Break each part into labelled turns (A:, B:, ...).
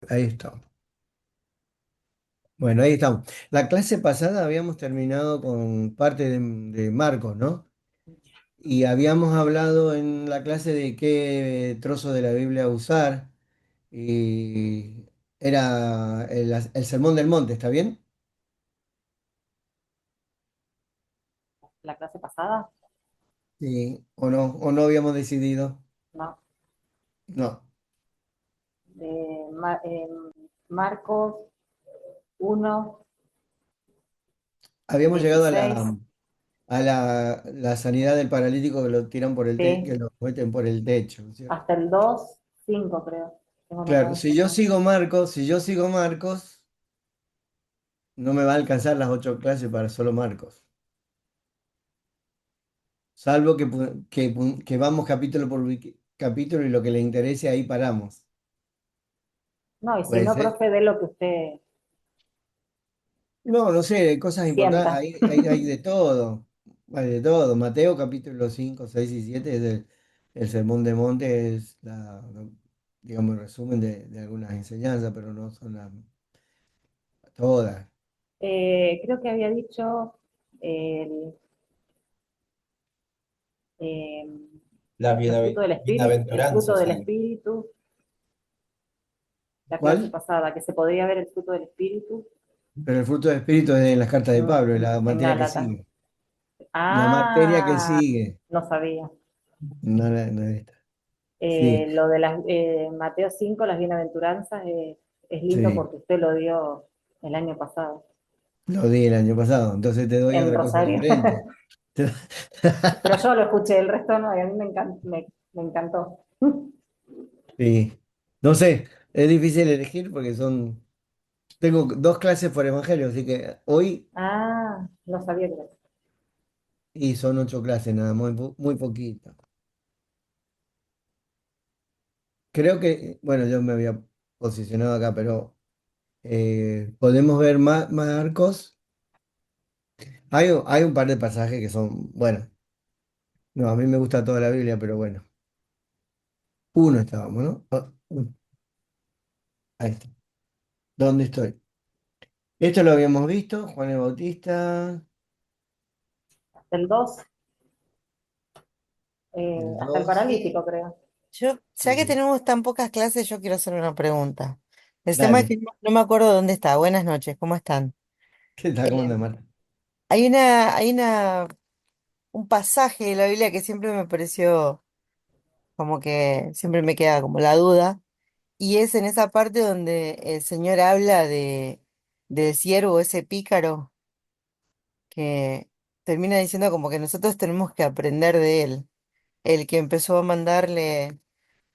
A: Ahí estamos. Bueno, ahí estamos. La clase pasada habíamos terminado con parte de Marcos, ¿no? Y habíamos hablado en la clase de qué trozo de la Biblia usar. Y era el Sermón del Monte, ¿está bien?
B: La clase pasada,
A: Sí, o no habíamos decidido.
B: no.
A: No.
B: Marcos 1,
A: Habíamos llegado
B: 16,
A: a la sanidad del paralítico que lo tiran por que
B: sí,
A: lo meten por el techo, ¿cierto?
B: hasta el 2, 5 creo. Tengo
A: Claro,
B: anotado.
A: si yo sigo Marcos, no me va a alcanzar las 8 clases para solo Marcos. Salvo que vamos capítulo por capítulo y lo que le interese ahí paramos.
B: No, y si
A: Puede
B: no,
A: ser.
B: profe, de lo que usted
A: No, no sé, cosas importantes,
B: sienta.
A: hay de todo. Hay de todo. Mateo capítulo 5 6 y 7 es el Sermón de Monte, es digamos, el resumen de algunas enseñanzas, pero no son todas.
B: Creo que había dicho el, eh,
C: Las
B: los frutos del espíritu, el fruto
C: bienaventuranzas
B: del
C: hay.
B: espíritu, la clase
A: ¿Cuál?
B: pasada, que se podría ver el fruto del espíritu
A: Pero el fruto del Espíritu es en las cartas de
B: en,
A: Pablo, es la
B: en
A: materia que
B: Gálatas.
A: sigue. La materia que
B: Ah,
A: sigue,
B: no sabía.
A: no esta. Sí,
B: Lo de las, Mateo 5 las bienaventuranzas, es lindo
A: sí,
B: porque usted lo dio el año pasado
A: lo di el año pasado, entonces te doy
B: en
A: otra cosa
B: Rosario.
A: diferente.
B: Pero yo lo escuché, el resto no, y a mí me encantó.
A: Sí, no sé, es difícil elegir porque tengo 2 clases por evangelio, así que hoy,
B: Ah, no sabía que era eso.
A: y son 8 clases nada, muy poquito. Creo que, bueno, yo me había posicionado acá, pero podemos ver Marcos. Hay un par de pasajes que son, bueno, no, a mí me gusta toda la Biblia, pero bueno, uno estábamos, ¿no? Ahí está. ¿Dónde estoy? Esto lo habíamos visto, Juan el Bautista,
B: Hasta el 2,
A: el
B: hasta el
A: 2.
B: paralítico, creo.
D: Yo, ya que
A: Sí,
D: tenemos tan pocas clases, yo quiero hacer una pregunta. El tema es
A: dale.
D: que no me acuerdo dónde está. Buenas noches, ¿cómo están?
A: ¿Qué tal? ¿Cómo anda,
D: Eh,
A: Marta?
D: un pasaje de la Biblia que siempre me pareció como que siempre me queda como la duda, y es en esa parte donde el Señor habla del siervo, ese pícaro, que termina diciendo como que nosotros tenemos que aprender de él, el que empezó a mandarle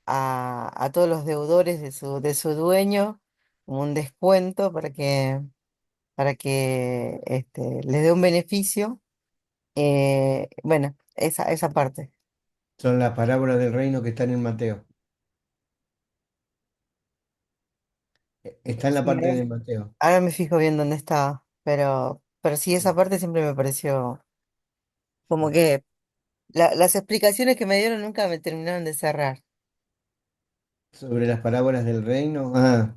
D: a todos los deudores de su dueño como un descuento para que les dé un beneficio. Bueno, esa parte.
A: Son las parábolas del reino que están en Mateo. Está en la
D: Sí,
A: parte
D: ahora,
A: de Mateo.
D: ahora me fijo bien dónde estaba, pero sí, esa parte siempre me pareció como que las explicaciones que me dieron nunca me terminaron de cerrar.
A: Sobre las parábolas del reino. Ah,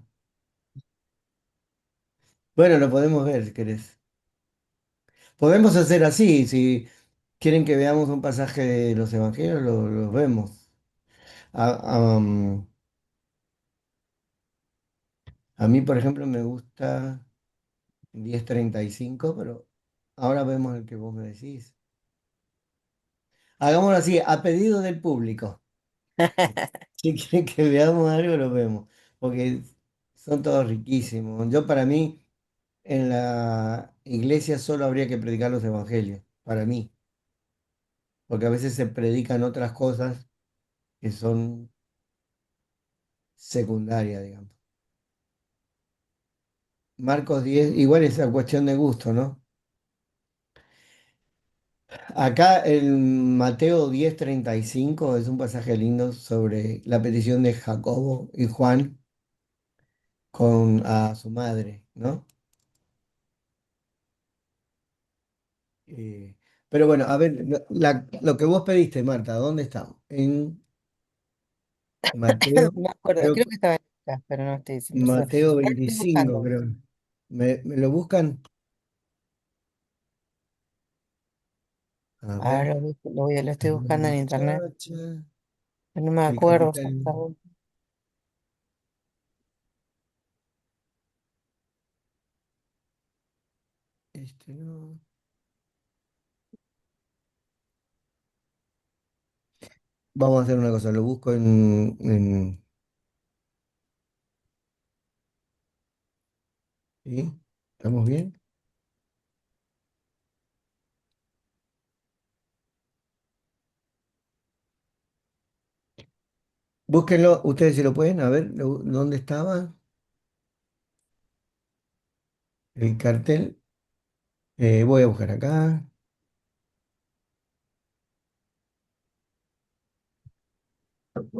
A: bueno, lo podemos ver si querés. Podemos hacer así, si quieren que veamos un pasaje de los evangelios, lo vemos. A, a mí, por ejemplo, me gusta 10:35, pero ahora vemos el que vos me decís. Hagámoslo así, a pedido del público. Si quieren que veamos algo, lo vemos, porque son todos riquísimos. Yo para mí, en la iglesia solo habría que predicar los evangelios, para mí, porque a veces se predican otras cosas que son secundarias, digamos. Marcos 10 igual es una cuestión de gusto, ¿no? Acá en Mateo 10:35 es un pasaje lindo sobre la petición de Jacobo y Juan a su madre, ¿no? Eh, pero bueno, a ver, lo que vos pediste, Marta, ¿dónde estamos? En Mateo,
D: No me acuerdo,
A: creo,
D: creo que estaba. podcast, pero no estoy 100%.
A: Mateo
D: Ahora lo estoy
A: 25
D: buscando.
A: creo. ¿Me lo buscan? A ver.
D: Ahora lo estoy
A: Una
D: buscando en internet.
A: muchacha.
D: No me
A: El
D: acuerdo
A: capitán.
D: exactamente.
A: Este no. Vamos a hacer una cosa, lo busco ¿sí? ¿Estamos bien? Búsquenlo, ustedes si lo pueden, a ver, ¿dónde estaba el cartel? Voy a buscar acá.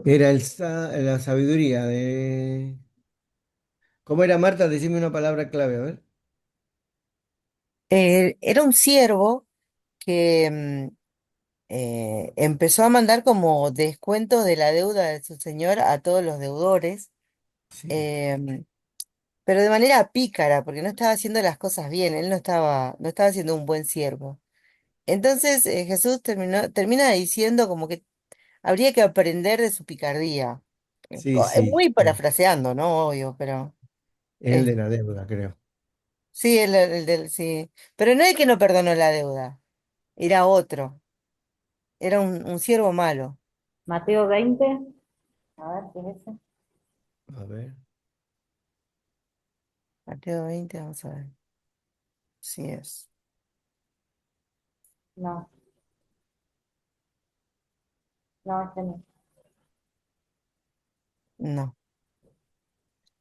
A: Era la sabiduría de... ¿Cómo era, Marta? Decime una palabra clave, a ver.
D: Era un ciervo que empezó a mandar como descuentos de la deuda de su señor a todos los deudores,
A: Sí,
D: em, pero de manera pícara, porque no estaba haciendo las cosas bien, él no estaba siendo un buen siervo. Entonces Jesús termina diciendo como que habría que aprender de su picardía.
A: sí, sí.
D: Muy parafraseando, ¿no? Obvio, pero
A: El
D: eh,
A: de la deuda, creo.
D: sí, sí. Pero no el que no perdonó la deuda, era otro, era un siervo malo.
B: Mateo 20, a ver, ¿qué es ese?
A: A ver.
D: Mateo 20, vamos a ver. Sí es.
B: No, no, este no.
D: No.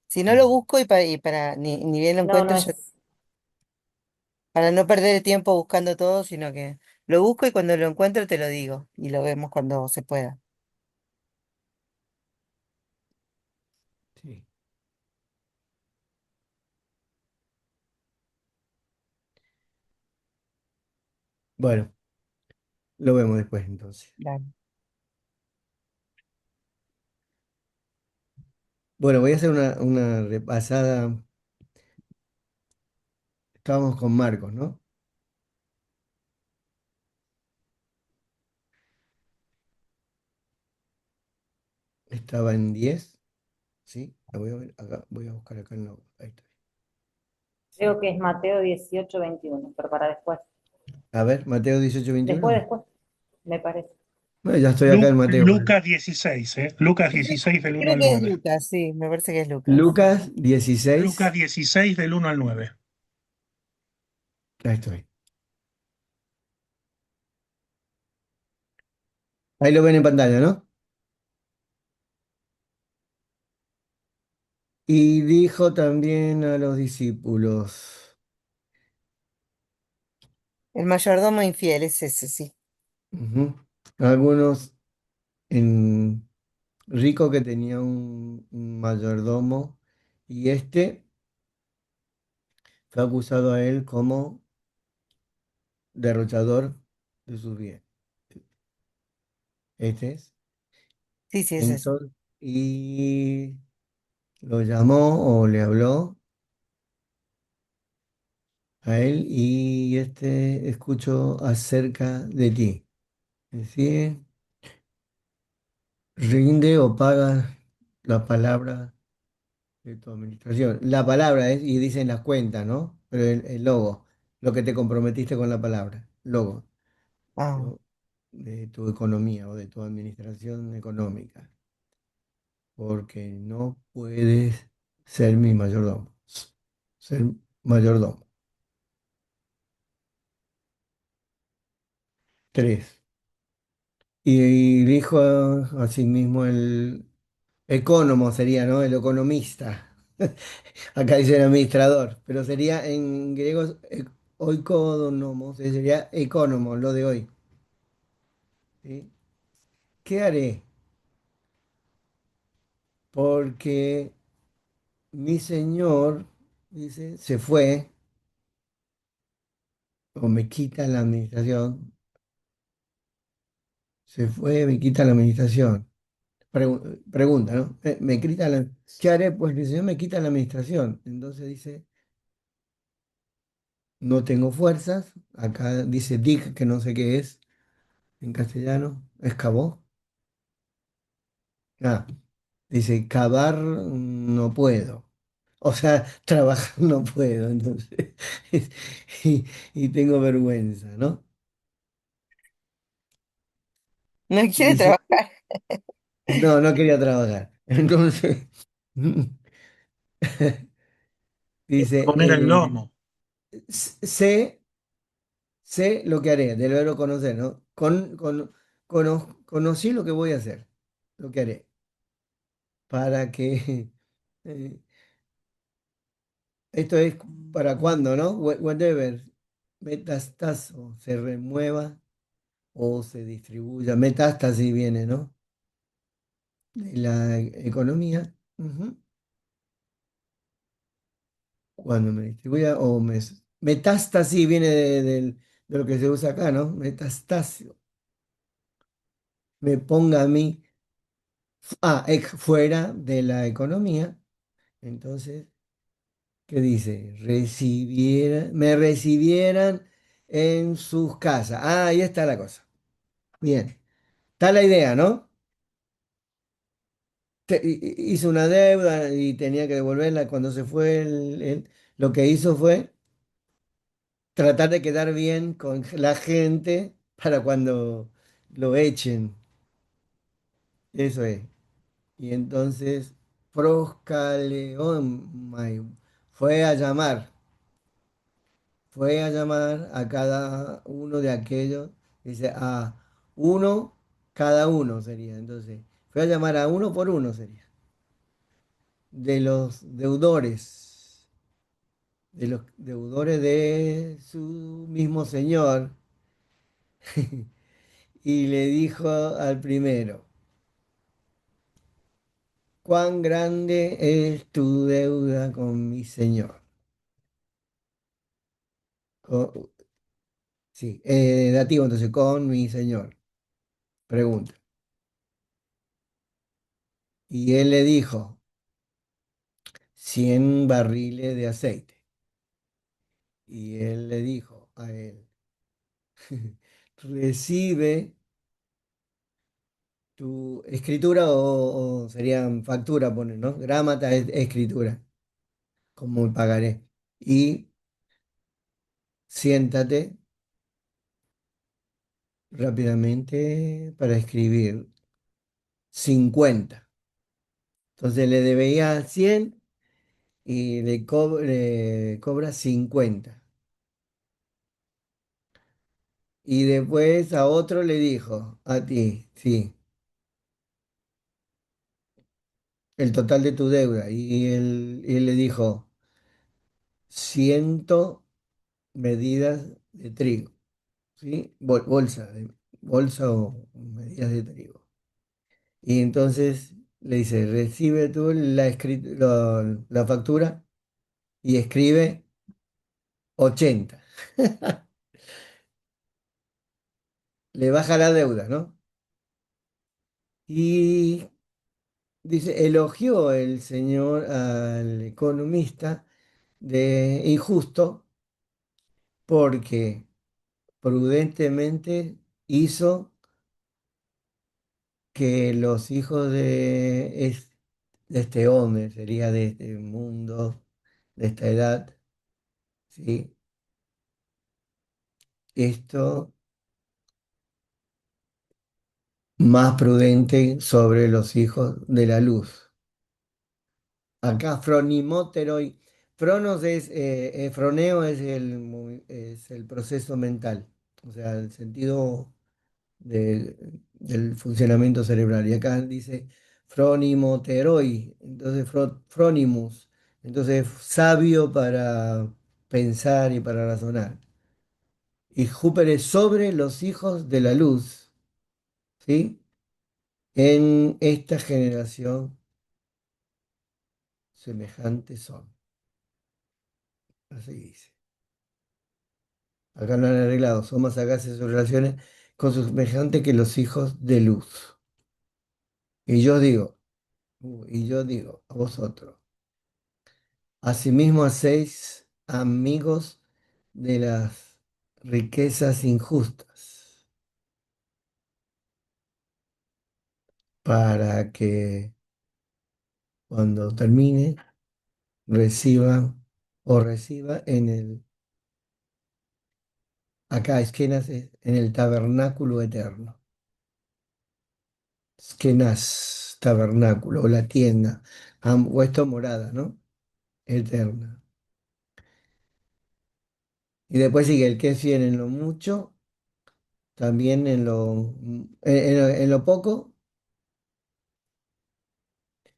D: Si no lo
A: Mm,
D: busco y para ni bien lo
B: No, no
D: encuentro yo,
B: es.
D: para no perder el tiempo buscando todo, sino que lo busco y cuando lo encuentro te lo digo y lo vemos cuando se pueda.
A: sí. Bueno, lo vemos después entonces.
D: Dale.
A: Bueno, voy a hacer una repasada. Estábamos con Marcos, ¿no? Estaba en 10, ¿sí? La voy a ver acá, voy a buscar acá en la... Ahí está.
B: Creo
A: ¿Sí?
B: que es Mateo 18, 21, pero para después.
A: A ver, Mateo 18,
B: Después,
A: 21.
B: después, me parece.
A: Bueno, ya estoy acá en Mateo.
C: Lucas 16, ¿eh? Lucas 16 del uno
D: Creo
C: al
D: que es
C: 9.
D: Lucas, sí, me parece que es Lucas.
A: Lucas
C: Lucas
A: 16.
C: 16 del 1 al 9.
A: Ahí estoy. Ahí lo ven en pantalla, ¿no? Y dijo también a los discípulos,
D: El mayordomo infiel es ese, sí.
A: ujú, algunos en rico que tenía un mayordomo y este fue acusado a él como derrochador de sus bienes. Este es.
D: Sí, sí, es ese.
A: Entonces, y lo llamó o le habló a él y este escuchó acerca de ti. Es decir, rinde o paga la palabra de tu administración. La palabra es, y dicen las cuentas, ¿no? Pero el logo, lo que te comprometiste con la palabra, logo,
D: Ah,
A: ¿no? De tu economía o de tu administración económica, porque no puedes ser mi mayordomo, ser mayordomo. 3. Y dijo asimismo el ecónomo sería, ¿no? El economista. Acá dice el administrador, pero sería en griego oikodomos, sería economo, lo de hoy. ¿Sí? ¿Qué haré? Porque mi señor, dice, se fue o me quita la administración, se fue, me quita la administración. pregunta, ¿no? Me quita la... ¿Qué haré? Pues el señor me quita la administración. Entonces dice, no tengo fuerzas. Acá dice Dick, que no sé qué es en castellano. ¿Excavó? Ah, dice, cavar no puedo. O sea, trabajar no puedo, entonces. Y, y tengo vergüenza, ¿no?
D: No quiere
A: Dice,
D: trabajar.
A: no, no quería trabajar. Entonces, dice,
C: Poner el lomo.
A: sé, sé lo que haré, del verbo conocer, ¿no? Conocí lo que voy a hacer, lo que haré, para que, eh, esto es para cuando, ¿no? Whatever, metastazo, se remueva o se distribuya. Metástasis viene, ¿no? De la economía. Ujú. Cuando me distribuya o me... Metástasis viene de lo que se usa acá, ¿no? Metastasio. Me ponga a mí, fuera de la economía. Entonces, ¿qué dice? Me recibieran en sus casas. Ah, ahí está la cosa. Bien. Está la idea, ¿no? Hizo una deuda y tenía que devolverla cuando se fue. Lo que hizo fue tratar de quedar bien con la gente para cuando lo echen. Eso es. Y entonces Proscaleón fue a llamar a cada uno de aquellos, dice, a uno, cada uno sería. Entonces, fue a llamar a uno por uno sería, de los deudores, de su mismo señor, y le dijo al primero, ¿cuán grande es tu deuda con mi señor? Co- sí, dativo, entonces, con mi señor, pregunta. Y él le dijo, 100 barriles de aceite. Y él le dijo a él, recibe tu escritura o serían factura, pone, ¿no? Grámata es escritura, como el pagaré. Y siéntate rápidamente para escribir 50. Entonces le debía 100 y le cobra 50. Y después a otro le dijo, a ti, sí, el total de tu deuda. Y él le dijo, 100 medidas de trigo, ¿sí? Bolsa o medidas de trigo. Y entonces le dice, recibe tú la factura y escribe 80. Le baja la deuda, ¿no? Y dice, elogió el señor al economista de injusto porque prudentemente hizo que los hijos de este hombre, sería de este mundo, de esta edad, ¿sí? Esto más prudente sobre los hijos de la luz. Acá fronimoteroi, froneo es es el proceso mental, o sea, el sentido del funcionamiento cerebral. Y acá dice fronimoteroi, entonces fronimus, entonces sabio para pensar y para razonar. Y Júpiter es sobre los hijos de la luz, ¿sí? En esta generación semejantes son. Así dice. Acá lo han arreglado, son más sagaces sus relaciones con sus semejantes que los hijos de luz. y yo digo a vosotros, asimismo hacéis amigos de las riquezas injustas, para que cuando termine reciba reciba acá es que nace en el tabernáculo eterno. Esquenas, tabernáculo, o la tienda, han puesto morada, ¿no? Eterna. Y después sigue el que es fiel en lo mucho, también en lo poco,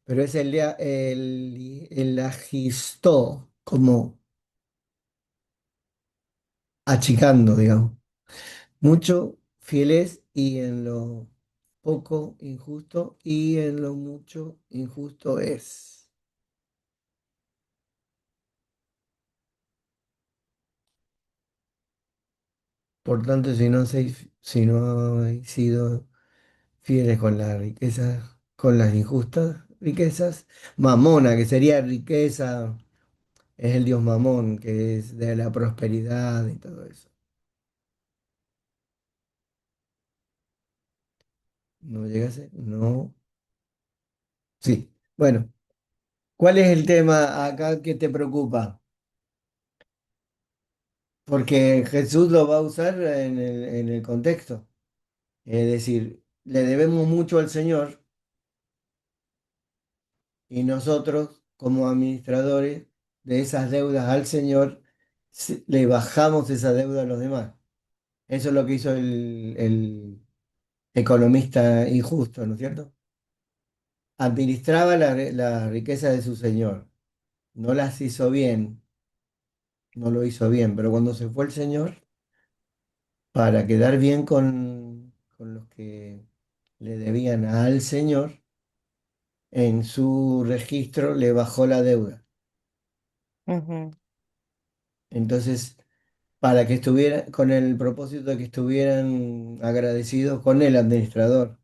A: pero es el agistó, como achicando, digamos. Mucho fiel es y en lo poco injusto y en lo mucho injusto es. Por tanto, si no habéis sido fieles con las riquezas, con las injustas riquezas, Mamona, que sería riqueza, es el dios Mamón, que es de la prosperidad y todo eso. ¿No llegase? No. Sí. Bueno, ¿cuál es el tema acá que te preocupa? Porque Jesús lo va a usar en el contexto. Es decir, le debemos mucho al Señor y nosotros, como administradores de esas deudas al Señor, le bajamos esa deuda a los demás. Eso es lo que hizo el economista injusto, ¿no es cierto? Administraba la riqueza de su Señor. No las hizo bien, no lo hizo bien, pero cuando se fue el Señor, para quedar bien con los que le debían al Señor, en su registro le bajó la deuda.
D: Ujú.
A: Entonces, para que estuviera, con el propósito de que estuvieran agradecidos con el administrador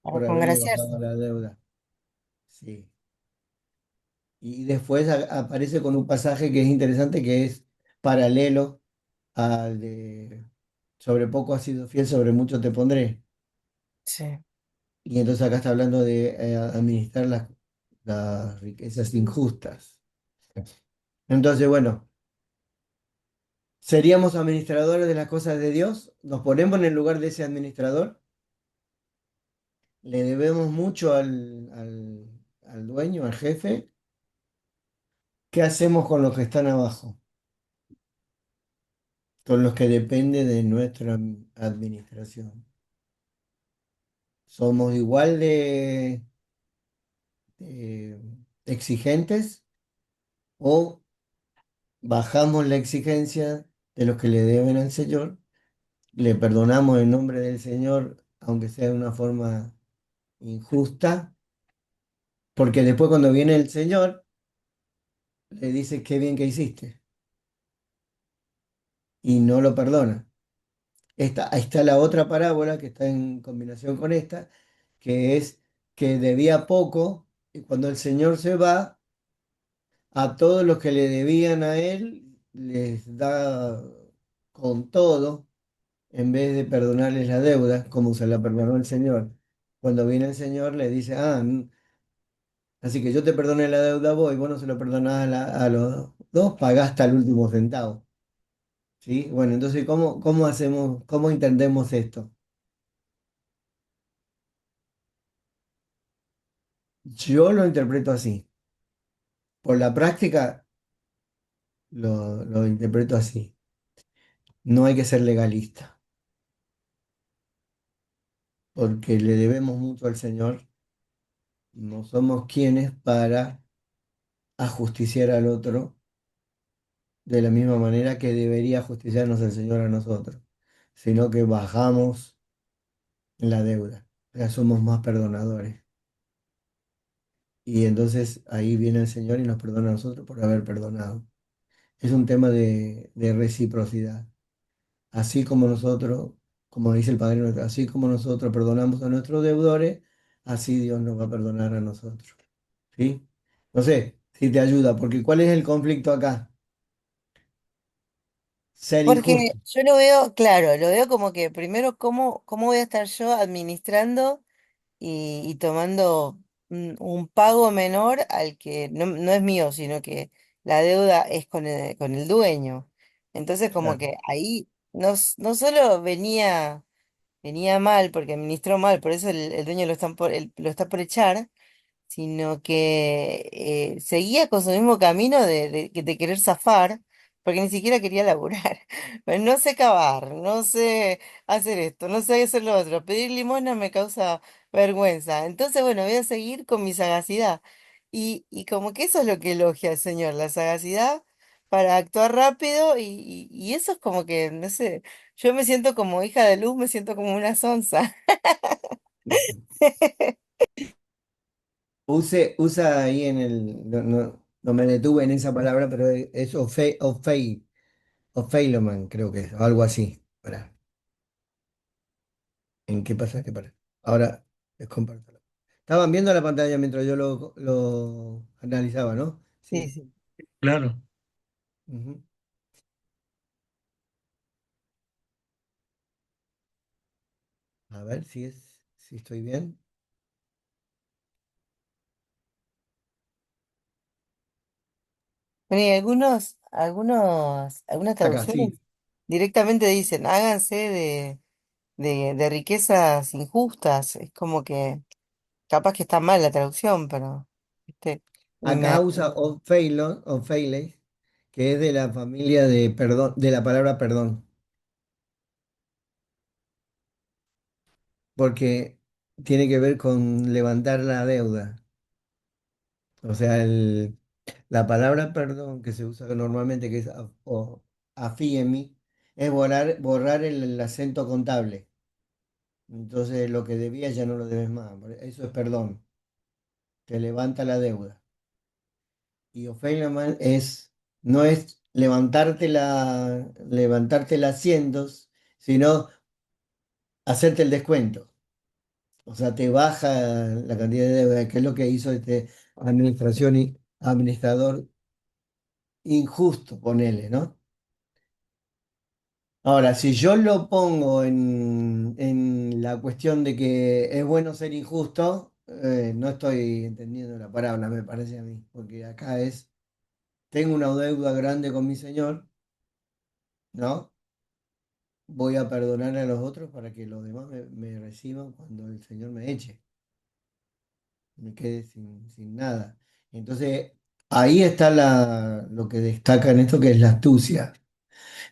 D: Para
A: por haberle bajado
D: congraciarse.
A: la deuda. Sí. Y después aparece con un pasaje que es interesante, que es paralelo al de sobre poco has sido fiel, sobre mucho te pondré.
D: Sí.
A: Y entonces acá está hablando de administrar las riquezas injustas. Entonces, bueno, ¿seríamos administradores de las cosas de Dios? ¿Nos ponemos en el lugar de ese administrador? ¿Le debemos mucho al dueño, al jefe? ¿Qué hacemos con los que están abajo? Con los que dependen de nuestra administración. ¿Somos igual de exigentes o bajamos la exigencia de los que le deben al Señor? Le perdonamos en nombre del Señor, aunque sea de una forma injusta, porque después cuando viene el Señor, le dice qué bien que hiciste y no lo perdona. Ahí está la otra parábola que está en combinación con esta, que es que debía poco y cuando el Señor se va, a todos los que le debían a él, les da con todo, en vez de perdonarles la deuda, como se la perdonó el Señor. Cuando viene el Señor, le dice, así que yo te perdoné la deuda a vos y vos no se lo perdonás a los dos, pagás hasta el último centavo. ¿Sí? Bueno, entonces, ¿cómo hacemos, cómo entendemos esto? Yo lo interpreto así. Por la práctica, lo interpreto así. No hay que ser legalista, porque le debemos mucho al Señor. No somos quienes para ajusticiar al otro de la misma manera que debería ajusticiarnos el Señor a nosotros, sino que bajamos la deuda. Ya somos más perdonadores. Y entonces ahí viene el Señor y nos perdona a nosotros por haber perdonado. Es un tema de reciprocidad. Así como nosotros, como dice el Padre nuestro, así como nosotros perdonamos a nuestros deudores, así Dios nos va a perdonar a nosotros. ¿Sí? No sé si te ayuda, porque ¿cuál es el conflicto acá? Ser
D: Porque
A: injusto.
D: yo lo veo, claro, lo veo como que primero, ¿cómo voy a estar yo administrando y tomando un pago menor al que no es mío, sino que la deuda es con el dueño? Entonces, como
A: Claro.
D: que ahí no solo venía mal, porque administró mal, por eso el dueño lo está por echar, sino que seguía con su mismo camino de querer zafar, porque ni siquiera quería laburar. Pero no sé cavar, no sé hacer esto, no sé hacer lo otro. Pedir limosna me causa vergüenza. Entonces, bueno, voy a seguir con mi sagacidad. Y como que eso es lo que elogia el Señor, la sagacidad para actuar rápido y eso es como que, no sé, yo me siento como hija de luz, me siento como una sonsa.
A: Usa ahí en el, no me detuve en esa palabra, pero es Ofeiloman, creo que es, o algo así. Pará, ¿en qué pasa? ¿Qué para? Ahora les comparto. Estaban viendo la pantalla mientras yo lo analizaba, ¿no?
D: Sí,
A: Sí.
D: sí.
C: Claro.
A: Ujú. A ver si estoy bien.
D: Bueno, y algunas
A: Acá,
D: traducciones
A: sí.
D: directamente dicen, háganse de riquezas injustas. Es como que capaz que está mal la traducción, pero ¿viste?
A: Acá
D: Me,
A: usa Ofeiles, que es de la familia de perdón, de la palabra perdón, porque tiene que ver con levantar la deuda. O sea, la palabra perdón que se usa normalmente, que es afiemi, es borrar el acento contable. Entonces lo que debías ya no lo debes más. Eso es perdón, te levanta la deuda. Y Ofeilaman no es levantarte la asientos, sino hacerte el descuento. O sea, te baja la cantidad de deuda, que es lo que hizo este administrador injusto, ponele, ¿no? Ahora, si yo lo pongo en la cuestión de que es bueno ser injusto, no estoy entendiendo la parábola, me parece a mí, porque acá tengo una deuda grande con mi Señor, ¿no? Voy a perdonar a los otros para que los demás me reciban cuando el Señor me eche, me quede sin nada. Entonces, ahí está lo que destaca en esto, que es la astucia.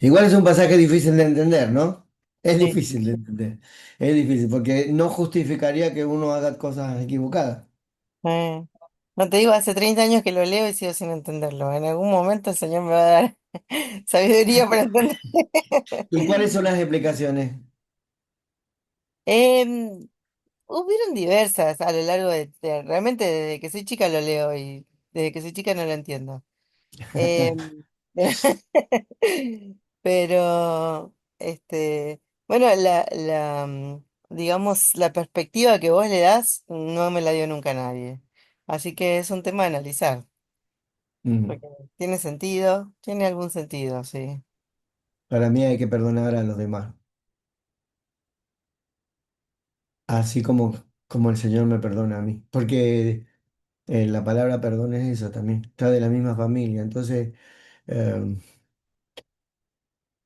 A: Igual es un pasaje difícil de entender, ¿no? Es
D: sí.
A: difícil de entender. Es difícil, porque no justificaría que uno haga cosas equivocadas.
D: Eh, no te digo, hace 30 años que lo leo y sigo sin entenderlo. En algún momento el Señor me va a dar sabiduría para entender.
A: ¿Y cuáles son las explicaciones?
D: Em, Hubieron diversas a lo largo realmente desde que soy chica lo leo y desde que soy chica no lo entiendo. Em, pero, bueno, digamos, la perspectiva que vos le das no me la dio nunca nadie. Así que es un tema a analizar,
A: Mm,
D: porque tiene sentido, tiene algún sentido, sí.
A: Para mí hay que perdonar a los demás, así como el Señor me perdona a mí. Porque la palabra perdón es eso también, está de la misma familia. Entonces, eh,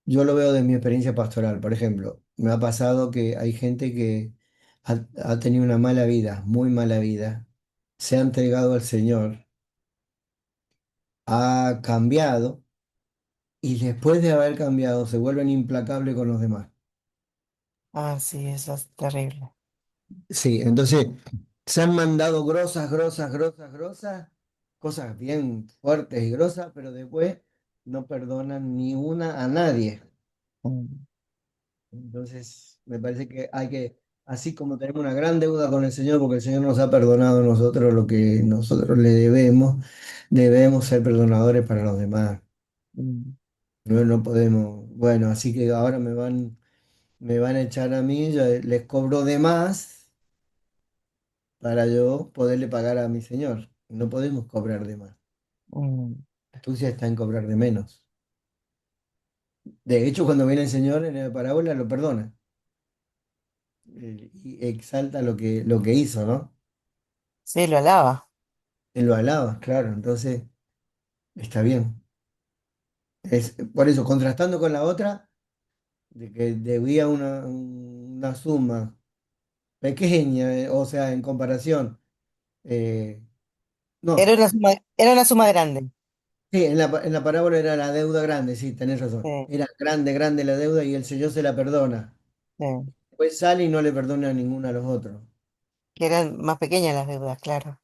A: yo lo veo de mi experiencia pastoral. Por ejemplo, me ha pasado que hay gente que ha tenido una mala vida, muy mala vida, se ha entregado al Señor, ha cambiado y después de haber cambiado se vuelven implacables con los demás.
D: Ah, sí, eso es terrible.
A: Sí, entonces se han mandado grosas, cosas bien fuertes y grosas, pero después no perdonan ni una a nadie.
D: Mm,
A: Entonces, me parece que así como tenemos una gran deuda con el Señor, porque el Señor nos ha perdonado a nosotros lo que nosotros le debemos ser perdonadores para los demás.
D: mm.
A: No podemos, bueno, así que ahora me van a echar a mí, yo les cobro de más para yo poderle pagar a mi señor. No podemos cobrar de más.
D: Mm.
A: La astucia está en cobrar de menos. De hecho, cuando viene el señor en la parábola lo perdona. Y exalta lo que hizo, ¿no?
D: Sí, lo alaba.
A: Él lo alaba, claro. Entonces, está bien. Es, por eso, contrastando con la otra, de que debía una suma pequeña, o sea, en comparación. eh, no,
D: Era una suma grande.
A: sí, en la parábola era la deuda grande, sí, tenés razón.
D: Sí,
A: Era grande, grande la deuda y el Señor se la perdona.
D: sí.
A: Después sale y no le perdona a ninguno a los otros.
D: Que eran más pequeñas las deudas, claro.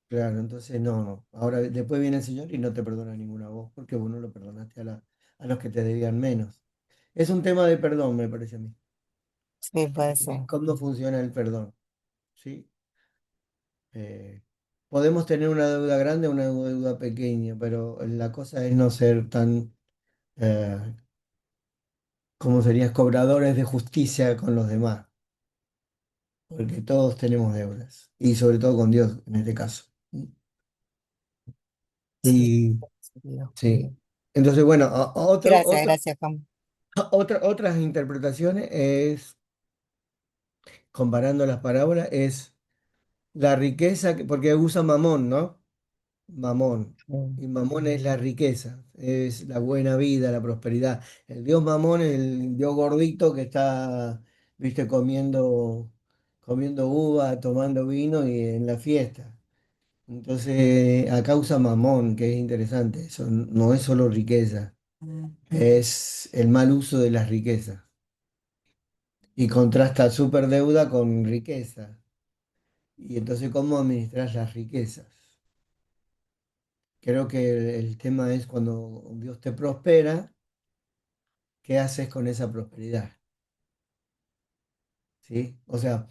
A: Claro, entonces no, no. Ahora después viene el Señor y no te perdona ninguna a vos, porque vos no lo perdonaste a los que te debían menos. Es un tema de perdón, me parece a mí.
D: Sí, puede ser.
A: ¿Cómo funciona el perdón? ¿Sí? Eh, podemos tener una deuda grande o una deuda pequeña, pero la cosa es no ser tan, eh, ¿cómo serías? Cobradores de justicia con los demás, porque todos tenemos deudas, y sobre todo con Dios en este caso.
D: Sí,
A: Y
D: sí, digo.
A: sí. Entonces, bueno,
D: Gracias, gracias, Juan.
A: otras interpretaciones es, comparando las parábolas, es la riqueza, porque usa mamón, ¿no? Mamón.
D: Mm.
A: Y mamón es la riqueza, es la buena vida, la prosperidad. El dios mamón es el dios gordito que está, viste, comiendo uva, tomando vino y en la fiesta. Entonces, acá usa mamón, que es interesante. Eso no es solo riqueza, es el mal uso de las riquezas. Y contrasta superdeuda con riqueza. Y entonces, ¿cómo administras las riquezas? Creo que el tema es cuando Dios te prospera, ¿qué haces con esa prosperidad? ¿Sí? O sea,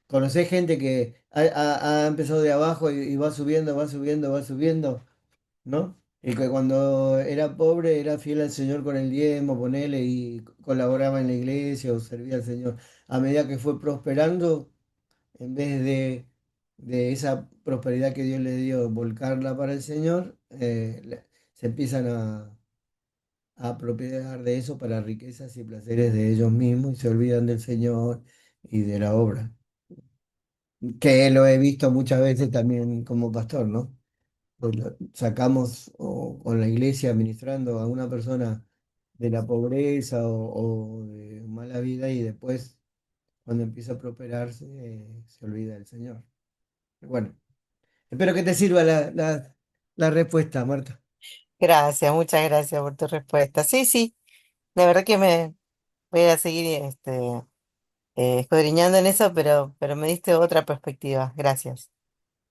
A: conocés gente que ha empezado de abajo y va subiendo, va subiendo, va subiendo, ¿no? Y que cuando era pobre era fiel al Señor con el diezmo, ponele, y colaboraba en la iglesia o servía al Señor. A medida que fue prosperando, en vez de esa prosperidad que Dios le dio, volcarla para el Señor, se empiezan a apropiar de eso para riquezas y placeres de ellos mismos y se olvidan del Señor y de la obra. Que lo he visto muchas veces también como pastor, ¿no? Pues sacamos con la iglesia administrando a una persona de la pobreza o de mala vida y después cuando empieza a prosperarse se olvida del Señor. Bueno, espero que te sirva la respuesta, Marta.
D: Gracias, muchas gracias por tu respuesta. Sí, sí, la verdad que me voy a seguir escudriñando en eso, pero me diste otra perspectiva. Gracias.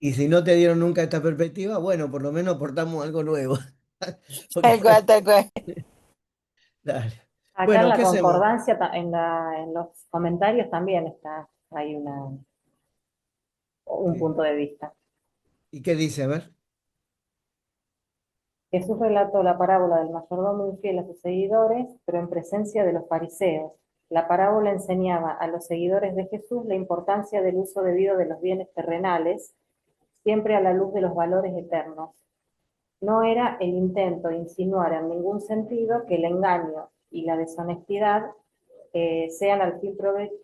A: Y si no te dieron nunca esta perspectiva, bueno, por lo menos aportamos algo nuevo. Porque,
D: Tal cual, tal cual.
A: dale.
B: Acá en
A: Bueno,
B: la
A: ¿qué hacemos?
B: concordancia, en los comentarios también está, hay un
A: Sí.
B: punto de vista.
A: ¿Y qué dice? A ver.
B: Jesús relató la parábola del mayordomo infiel a sus seguidores, pero en presencia de los fariseos. La parábola enseñaba a los seguidores de Jesús la importancia del uso debido de los bienes terrenales, siempre a la luz de los valores eternos. No era el intento de insinuar en ningún sentido que el engaño y la deshonestidad sean al fin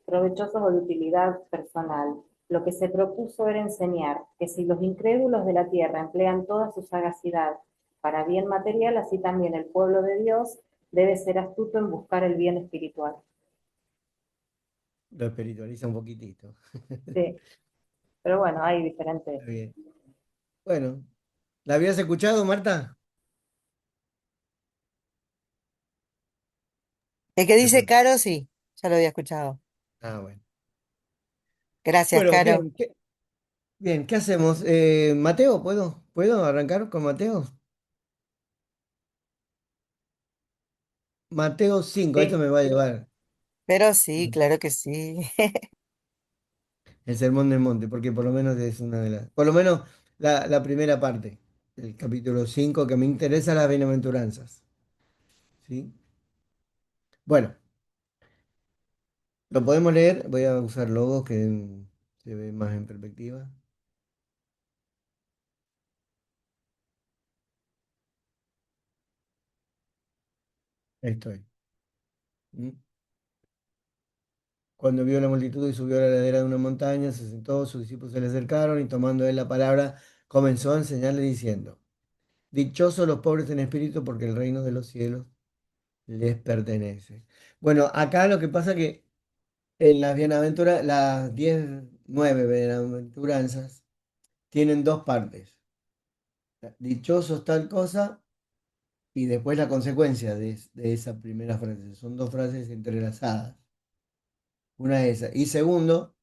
B: provechosos o de utilidad personal. Lo que se propuso era enseñar que si los incrédulos de la tierra emplean toda su sagacidad para bien material, así también el pueblo de Dios debe ser astuto en buscar el bien espiritual.
A: Lo espiritualiza un poquitito.
B: Sí, pero bueno, hay diferentes.
A: Está bien. Bueno, ¿la habías escuchado, Marta?
D: El que
A: De
D: dice
A: pronto.
D: Caro, sí, ya lo había escuchado.
A: Ah, bueno.
D: Gracias,
A: Bueno,
D: Caro.
A: bien, bien, ¿qué hacemos? Mateo, ¿puedo arrancar con Mateo? Mateo 5. Esto
B: Sí,
A: me va a llevar
D: Pero sí, claro que sí.
A: el Sermón del Monte, porque por lo menos es una de las, por lo menos la primera parte del capítulo 5 que me interesa las bienaventuranzas. ¿Sí? Bueno, lo podemos leer, voy a usar logos que se ve más en perspectiva. Ahí estoy. ¿Mm? Cuando vio la multitud y subió a la ladera de una montaña, se sentó, sus discípulos se le acercaron y tomando él la palabra, comenzó a enseñarle diciendo, dichosos los pobres en espíritu, porque el reino de los cielos les pertenece. Bueno, acá lo que pasa que en las 9 bienaventuranzas tienen dos partes. Dichosos tal cosa y después la consecuencia de esa primera frase. Son dos frases entrelazadas. Una es esa. Y segundo,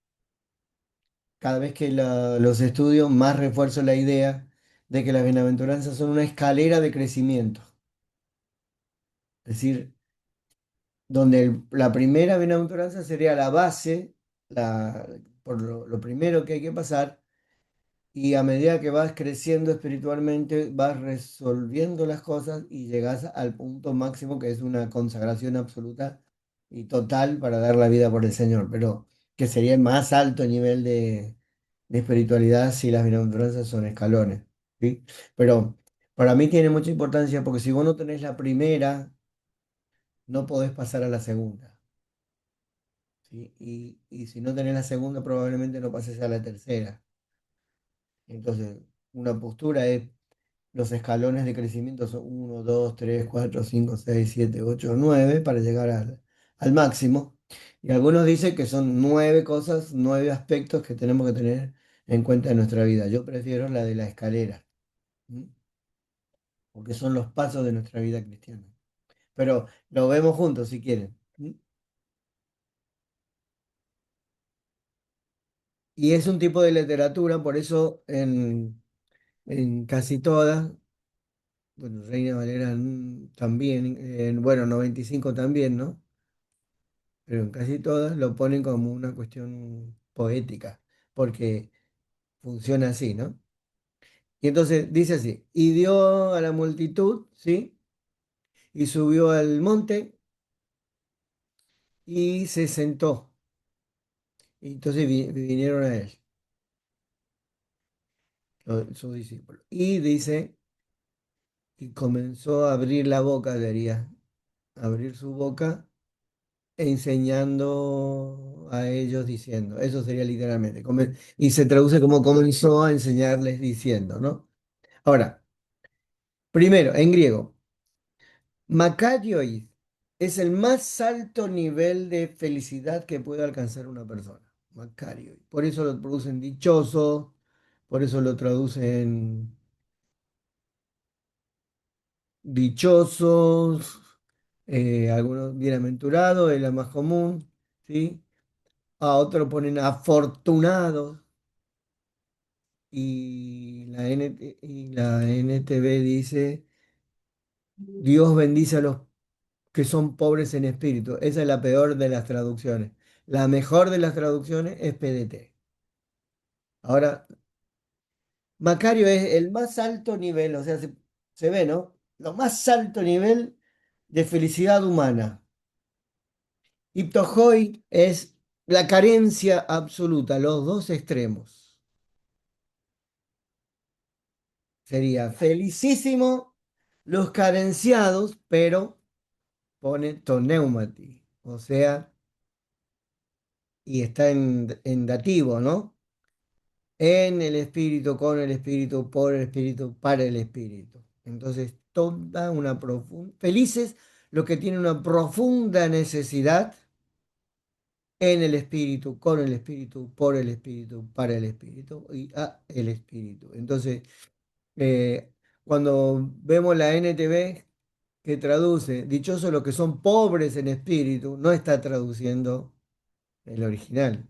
A: cada vez que los estudio, más refuerzo la idea de que las bienaventuranzas son una escalera de crecimiento. Es decir, donde la primera bienaventuranza sería la base, la, por lo primero que hay que pasar, y a medida que vas creciendo espiritualmente, vas resolviendo las cosas y llegas al punto máximo que es una consagración absoluta y total para dar la vida por el Señor, pero que sería el más alto nivel de espiritualidad si las bienaventuranzas son escalones, ¿sí? Pero para mí tiene mucha importancia porque si vos no tenés la primera, no podés pasar a la segunda, ¿sí? Y si no tenés la segunda, probablemente no pases a la tercera. Entonces, una postura es los escalones de crecimiento son uno 2 3 4 5 6 7 8 9 para llegar al máximo. Y algunos dicen que son 9 cosas, 9 aspectos que tenemos que tener en cuenta en nuestra vida. Yo prefiero la de la escalera, ¿m? Porque son los pasos de nuestra vida cristiana. Pero lo vemos juntos si quieren. ¿M? Y es un tipo de literatura, por eso en casi todas, bueno, Reina Valera también, bueno, 95 también, ¿no? Pero en casi todas lo ponen como una cuestión poética, porque funciona así, ¿no? Y entonces dice así, y dio a la multitud, ¿sí? Y subió al monte y se sentó. Y entonces vinieron a él, sus discípulos. Y dice, y comenzó a abrir la boca, debería abrir su boca, enseñando a ellos diciendo, eso sería literalmente, y se traduce como comenzó a enseñarles diciendo, ¿no? Ahora, primero, en griego, Makarioi es el más alto nivel de felicidad que puede alcanzar una persona. Makarioi. Por eso lo producen dichoso, por eso lo traducen dichosos, algunos bienaventurados, es la más común, ¿sí? A otro ponen afortunados y la NTV dice, Dios bendice a los que son pobres en espíritu. Esa es la peor de las traducciones. La mejor de las traducciones es PDT. Ahora, Macario es el más alto nivel, o sea, se ve, ¿no? Lo más alto nivel de felicidad humana. Iptojoi es la carencia absoluta, los dos extremos. Sería felicísimo los carenciados, pero pone toneumati, o sea, y está en dativo, ¿no? En el espíritu, con el espíritu, por el espíritu, para el espíritu. Entonces, toda una profunda, felices los que tienen una profunda necesidad en el espíritu, con el espíritu, por el espíritu, para el espíritu y a el espíritu. Entonces, cuando vemos la NTV que traduce, dichosos los que son pobres en espíritu, no está traduciendo el original.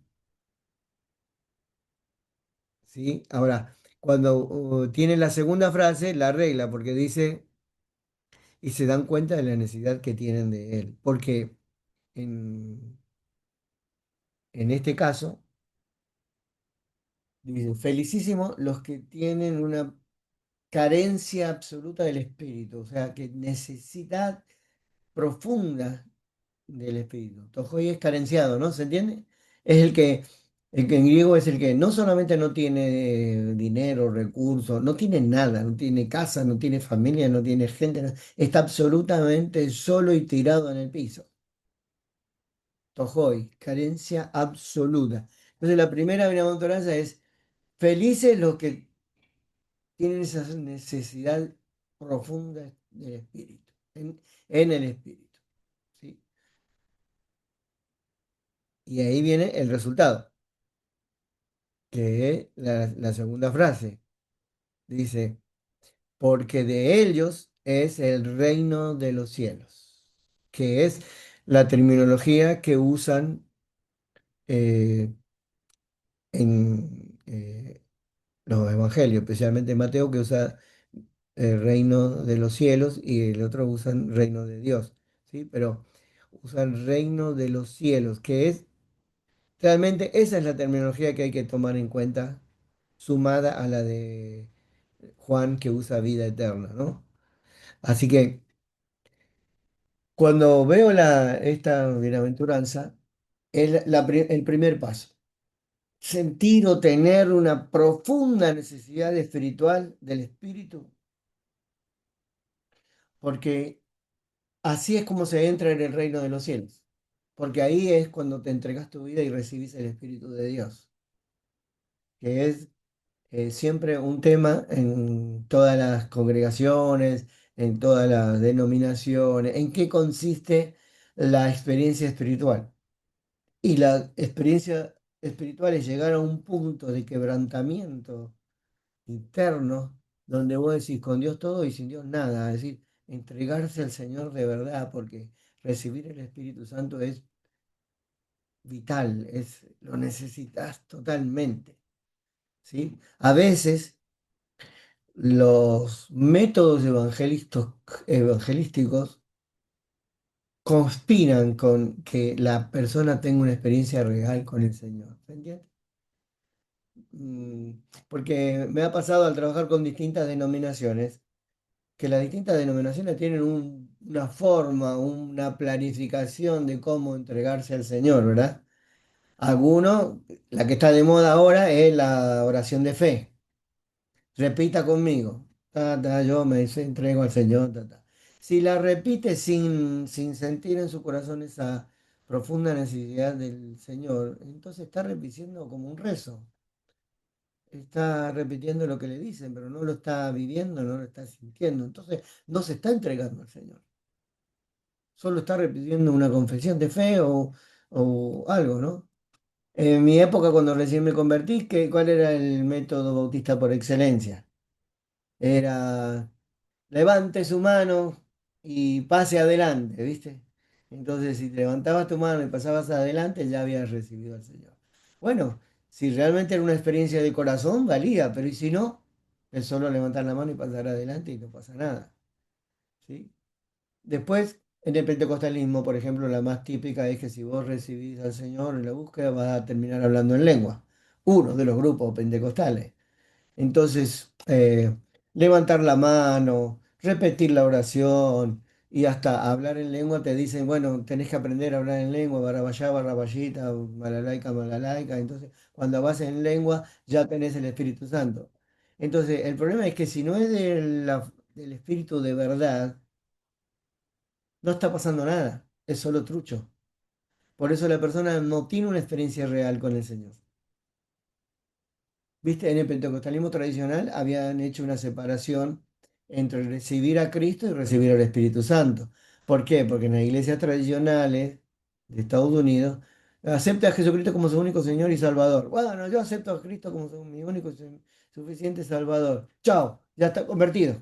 A: ¿Sí? Ahora, cuando tiene la segunda frase, la arregla, porque dice, y se dan cuenta de la necesidad que tienen de él. Porque en, en este caso, dice, felicísimo los que tienen una carencia absoluta del espíritu, o sea, que necesidad profunda del espíritu. Tojoy es carenciado, ¿no? ¿Se entiende? Es el que El que en griego es el que no solamente no tiene dinero, recursos, no tiene nada, no tiene casa, no tiene familia, no tiene gente, está absolutamente solo y tirado en el piso. Tojoy, carencia absoluta. Entonces la primera bienaventuranza es felices los que tienen esa necesidad profunda del espíritu, en el espíritu. ¿Sí? Y ahí viene el resultado, que es la segunda frase. Dice, porque de ellos es el reino de los cielos, que es la terminología que usan eh, en los evangelios, especialmente Mateo, que usa el reino de los cielos y el otro usan reino de Dios, ¿sí? Pero usan reino de los cielos, que es realmente esa es la terminología que hay que tomar en cuenta, sumada a la de Juan que usa vida eterna, ¿no? Así que cuando veo esta bienaventuranza, es el primer paso. Sentir o tener una profunda necesidad espiritual del espíritu, porque así es como se entra en el reino de los cielos, porque ahí es cuando te entregas tu vida y recibís el Espíritu de Dios, que es siempre un tema en todas las congregaciones, en todas las denominaciones, en qué consiste la experiencia espiritual. Y la experiencia espiritual es llegar a un punto de quebrantamiento interno donde vos decís con Dios todo y sin Dios nada, es decir, entregarse al Señor de verdad, porque recibir el Espíritu Santo es vital, lo necesitas totalmente, ¿sí? A veces los métodos evangelísticos conspiran con que la persona tenga una experiencia real con el Señor, ¿se entiende? Mm, Porque me ha pasado al trabajar con distintas denominaciones que las distintas denominaciones tienen una forma, una planificación de cómo entregarse al Señor, ¿verdad? Algunos, la que está de moda ahora es la oración de fe. Repita conmigo. Ta, ta, yo me entrego al Señor. Ta, ta. Si la repite sin sentir en su corazón esa profunda necesidad del Señor, entonces está repitiendo como un rezo. Está repitiendo lo que le dicen, pero no lo está viviendo, no lo está sintiendo. Entonces no se está entregando al Señor. Solo está repitiendo una confesión de fe o algo, ¿no? En mi época, cuando recién me convertí, ¿cuál era el método bautista por excelencia? Era levante su mano y pase adelante, ¿viste? Entonces, si levantabas tu mano y pasabas adelante, ya habías recibido al Señor. Bueno, si realmente era una experiencia de corazón, valía, pero ¿y si no? Es solo levantar la mano y pasar adelante y no pasa nada, ¿sí? Después, en el pentecostalismo, por ejemplo, la más típica es que si vos recibís al Señor en la búsqueda, vas a terminar hablando en lengua. Uno de los grupos pentecostales. Entonces, levantar la mano, repetir la oración y hasta hablar en lengua te dicen, bueno, tenés que aprender a hablar en lengua, barabayá, barabayita, malalaica, malalaica. Entonces, cuando vas en lengua, ya tenés el Espíritu Santo. Entonces, el problema es que si no es del Espíritu de verdad, no está pasando nada, es solo trucho. Por eso la persona no tiene una experiencia real con el Señor. ¿Viste? En el pentecostalismo tradicional habían hecho una separación entre recibir a Cristo y recibir al Espíritu Santo. ¿Por qué? Porque en las iglesias tradicionales de Estados Unidos acepta a Jesucristo como su único Señor y Salvador. Bueno, yo acepto a Cristo como mi único y suficiente Salvador. Chao, ya está convertido.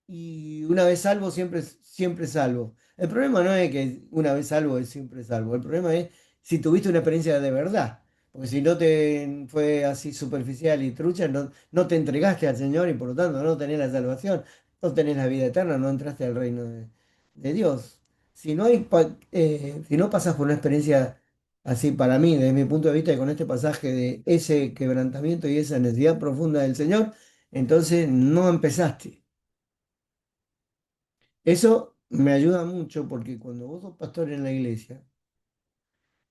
A: Y una vez salvo, siempre salvo. El problema no es que una vez salvo es siempre salvo. El problema es si tuviste una experiencia de verdad. Porque si no te fue así superficial y trucha, no te entregaste al Señor y por lo tanto no tenés la salvación, no tenés la vida eterna, no entraste al reino de Dios. Si no pasas por una experiencia así para mí, desde mi punto de vista, y con este pasaje de ese quebrantamiento y esa necesidad profunda del Señor, entonces no empezaste. Eso me ayuda mucho porque cuando vos sos pastor en la iglesia,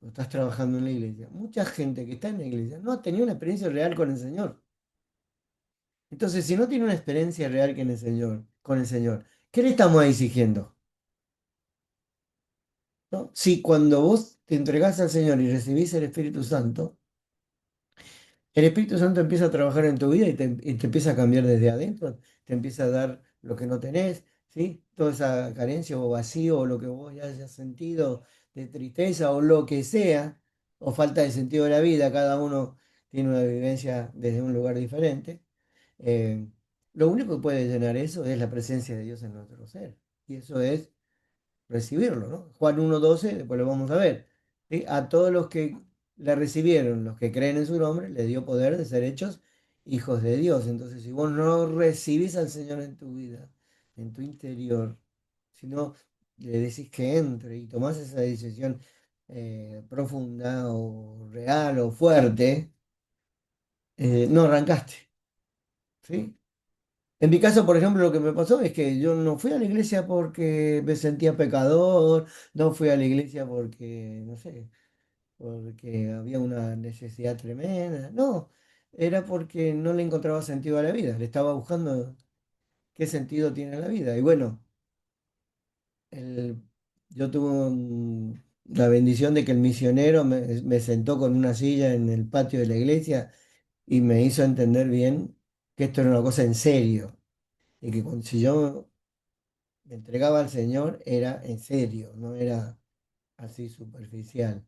A: o estás trabajando en la iglesia, mucha gente que está en la iglesia no ha tenido una experiencia real con el Señor. Entonces, si no tiene una experiencia real con el Señor, ¿qué le estamos exigiendo? ¿No? Si cuando vos te entregás al Señor y recibís el Espíritu Santo, el Espíritu Santo empieza a trabajar en tu vida y te empieza a cambiar desde adentro, te empieza a dar lo que no tenés, ¿sí? Toda esa carencia o vacío o lo que vos ya hayas sentido de tristeza o lo que sea, o falta de sentido de la vida, cada uno tiene una vivencia desde un lugar diferente. eh, lo único que puede llenar eso es la presencia de Dios en nuestro ser. Y eso es recibirlo, ¿no? Juan 1:12, después lo vamos a ver. ¿Sí? A todos los que la recibieron, los que creen en su nombre, le dio poder de ser hechos hijos de Dios. Entonces, si vos no recibís al Señor en tu vida, en tu interior, si no le decís que entre y tomás esa decisión profunda o real o fuerte, no arrancaste, ¿sí? En mi caso, por ejemplo, lo que me pasó es que yo no fui a la iglesia porque me sentía pecador, no fui a la iglesia porque, no sé, porque había una necesidad tremenda, no, era porque no le encontraba sentido a la vida, le estaba buscando qué sentido tiene la vida. Y bueno, el- yo tuve la bendición de que el misionero me sentó con una silla en el patio de la iglesia y me hizo entender bien que esto era una cosa en serio. Y que si yo me entregaba al Señor era en serio, no era así superficial.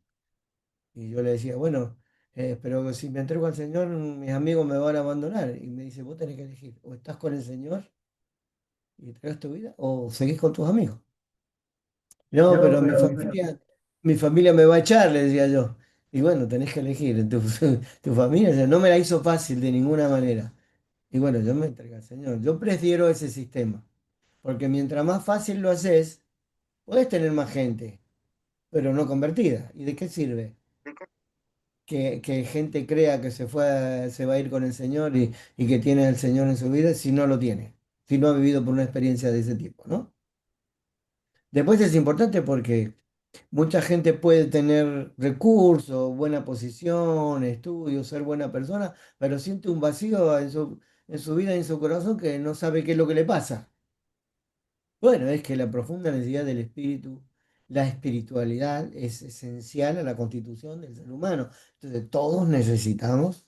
A: Y yo le decía, bueno, pero si me entrego al Señor, mis amigos me van a abandonar. Y me dice, vos tenés que elegir, o estás con el Señor y entregas tu vida, o seguís con tus amigos. No,
B: No,
A: pero
B: pero
A: mi familia me va a echar, le decía yo. Y bueno, tenés que elegir. Tu familia, o sea, no me la hizo fácil de ninguna manera. Y bueno, yo me entregué al Señor. Yo prefiero ese sistema, porque mientras más fácil lo haces, podés tener más gente, pero no convertida. ¿Y de qué sirve? Que gente crea que se va a ir con el Señor y que tiene al Señor en su vida si no lo tiene, si no ha vivido por una experiencia de ese tipo, ¿no? Después es importante porque mucha gente puede tener recursos, buena posición, estudios, ser buena persona, pero siente un vacío en su vida y en su corazón que no sabe qué es lo que le pasa. Bueno, es que la profunda necesidad del espíritu, la espiritualidad es esencial a la constitución del ser humano. Entonces, todos necesitamos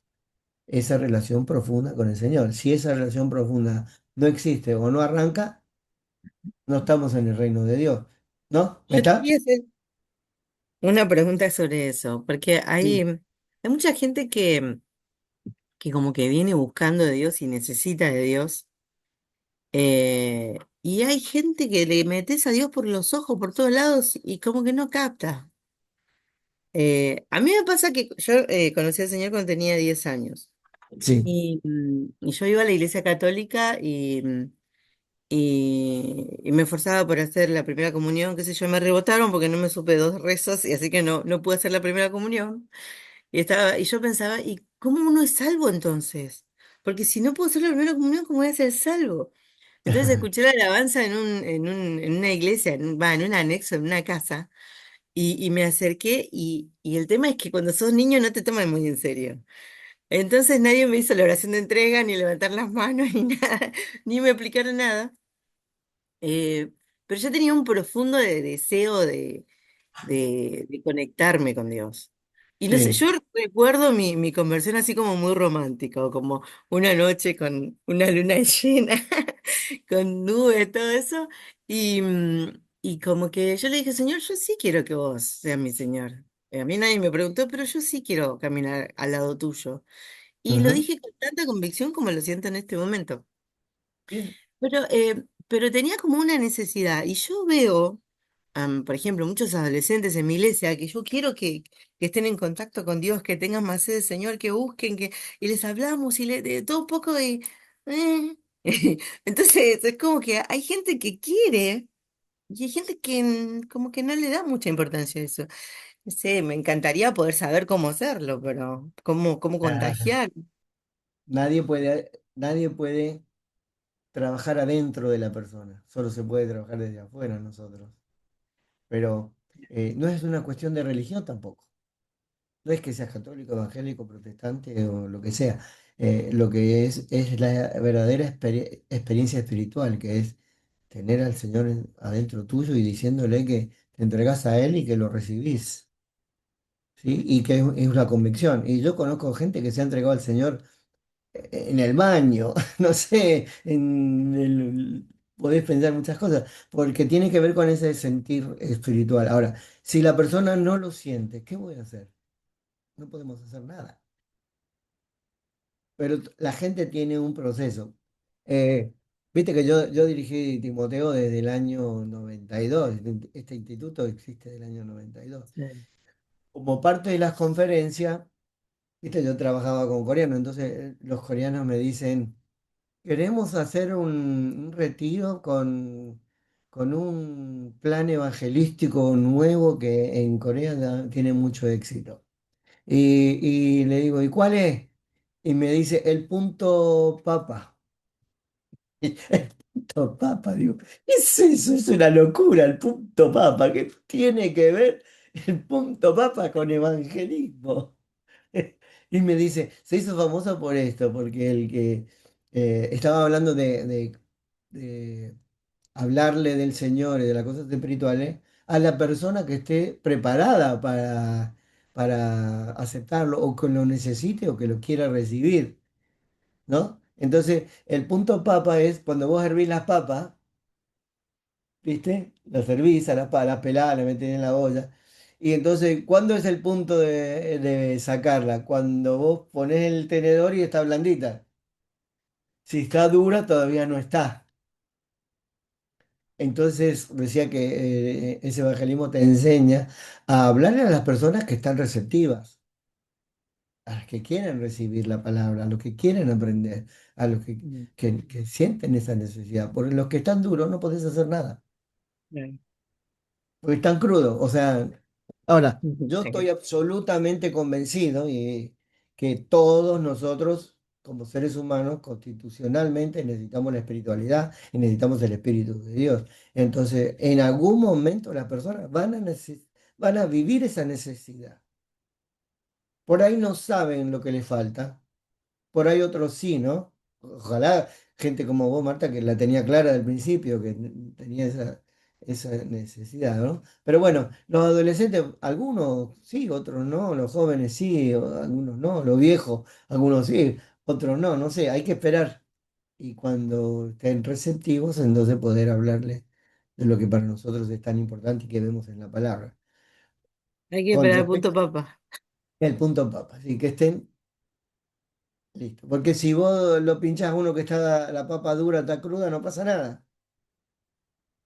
A: esa relación profunda con el Señor. Si esa relación profunda no existe o no arranca, no estamos en el reino de Dios. ¿No?
D: Yo te
A: ¿Está?
D: quería hacer una pregunta sobre eso, porque hay,
A: Sí,
D: hay mucha gente que como que viene buscando de Dios y necesita de Dios. Y hay gente que le metes a Dios por los ojos, por todos lados, y como que no capta. A mí me pasa que yo conocí al Señor cuando tenía 10 años.
A: sí.
D: Y yo iba a la iglesia católica y me esforzaba por hacer la primera comunión, qué sé yo, me rebotaron porque no me supe dos rezos y así que no pude hacer la primera comunión. Y yo pensaba, ¿y cómo uno es salvo entonces? Porque si no puedo hacer la primera comunión, ¿cómo voy a ser salvo? Entonces escuché la alabanza en una iglesia, en un anexo, en una casa, y me acerqué y el tema es que cuando sos niño no te toman muy en serio. Entonces nadie me hizo la oración de entrega, ni levantar las manos, ni nada, ni me aplicaron nada. Eh, pero yo tenía un profundo deseo de conectarme con Dios. Y no sé,
A: Sí.
D: yo recuerdo mi conversión así como muy romántico, como una noche con una luna llena, con nubes, todo eso. Y como que yo le dije, Señor, yo sí quiero que vos seas mi Señor. A mí nadie me preguntó, pero yo sí quiero caminar al lado tuyo. Y lo
A: Ujú.
D: dije con tanta convicción como lo siento en este momento.
A: Bien.
D: Pero tenía como una necesidad. Y yo veo, por ejemplo, muchos adolescentes en mi iglesia que yo quiero que estén en contacto con Dios, que tengan más sed, Señor, que busquen, y les hablamos y de todo un poco de... eh. Entonces, es como que hay gente que quiere y hay gente que como que no le da mucha importancia a eso. No sé, me encantaría poder saber cómo hacerlo, pero cómo
A: Claro.
D: contagiar.
A: Nadie puede trabajar adentro de la persona, solo se puede trabajar desde afuera nosotros. Pero no es una cuestión de religión tampoco. No es que seas católico, evangélico, protestante o lo que sea. Lo que es la verdadera experiencia espiritual, que es tener al Señor adentro tuyo y diciéndole que te entregas a Él y que lo recibís, ¿sí? Y que es una convicción. Y yo conozco gente que se ha entregado al Señor en el baño, no sé, podés pensar muchas cosas, porque tiene que ver con ese sentir espiritual. Ahora, si la persona no lo siente, ¿qué voy a hacer? No podemos hacer nada. Pero la gente tiene un proceso. Eh, Viste que yo dirigí Timoteo desde el año 92. Este instituto existe del año 92.
D: Sí.
A: Como parte de las conferencias, viste, yo trabajaba con coreanos, entonces los coreanos me dicen, queremos hacer un retiro con un plan evangelístico nuevo que en Corea tiene mucho éxito. Y le digo, ¿y cuál es? Y me dice, el punto papa. El punto papa, digo, ¿qué es eso? Es una locura, el punto papa. ¿Qué tiene que ver el punto papa con evangelismo? Y me dice, se hizo famoso por esto, porque el que estaba hablando de hablarle del Señor y de las cosas espirituales a la persona que esté preparada para aceptarlo o que lo necesite o que lo quiera recibir, ¿no? Entonces, el punto papa es cuando vos hervís las papas, ¿viste? Las hervís a las peladas, las metés en la olla. Y entonces, ¿cuándo es el punto de sacarla? Cuando vos pones el tenedor y está blandita. Si está dura, todavía no está. Entonces decía que ese evangelismo te enseña a hablarle a las personas que están receptivas, a las que quieren recibir la palabra, a los que quieren aprender, a los
D: Mm,
A: que sienten esa necesidad. Por los que están duros no podés hacer nada,
D: bien.
A: porque están crudos. O sea, ahora, yo
D: Sí,
A: estoy absolutamente convencido y que todos nosotros, como seres humanos, constitucionalmente necesitamos la espiritualidad y necesitamos el Espíritu de Dios. Entonces, en algún momento las personas van a vivir esa necesidad. Por ahí no saben lo que les falta, por ahí otros sí, ¿no? Ojalá gente como vos, Marta, que la tenía clara del principio, que tenía esa necesidad, ¿no? Pero bueno, los adolescentes, algunos sí, otros no, los jóvenes sí, algunos no, los viejos, algunos sí, otros no, no sé, hay que esperar. Y cuando estén receptivos, entonces poder hablarles de lo que para nosotros es tan importante y que vemos en la palabra.
D: hay que
A: Con
D: esperar al punto
A: respecto
D: papa.
A: al punto papa, así que estén listo. Porque si vos lo pinchás a uno que está la papa dura, está cruda, no pasa nada.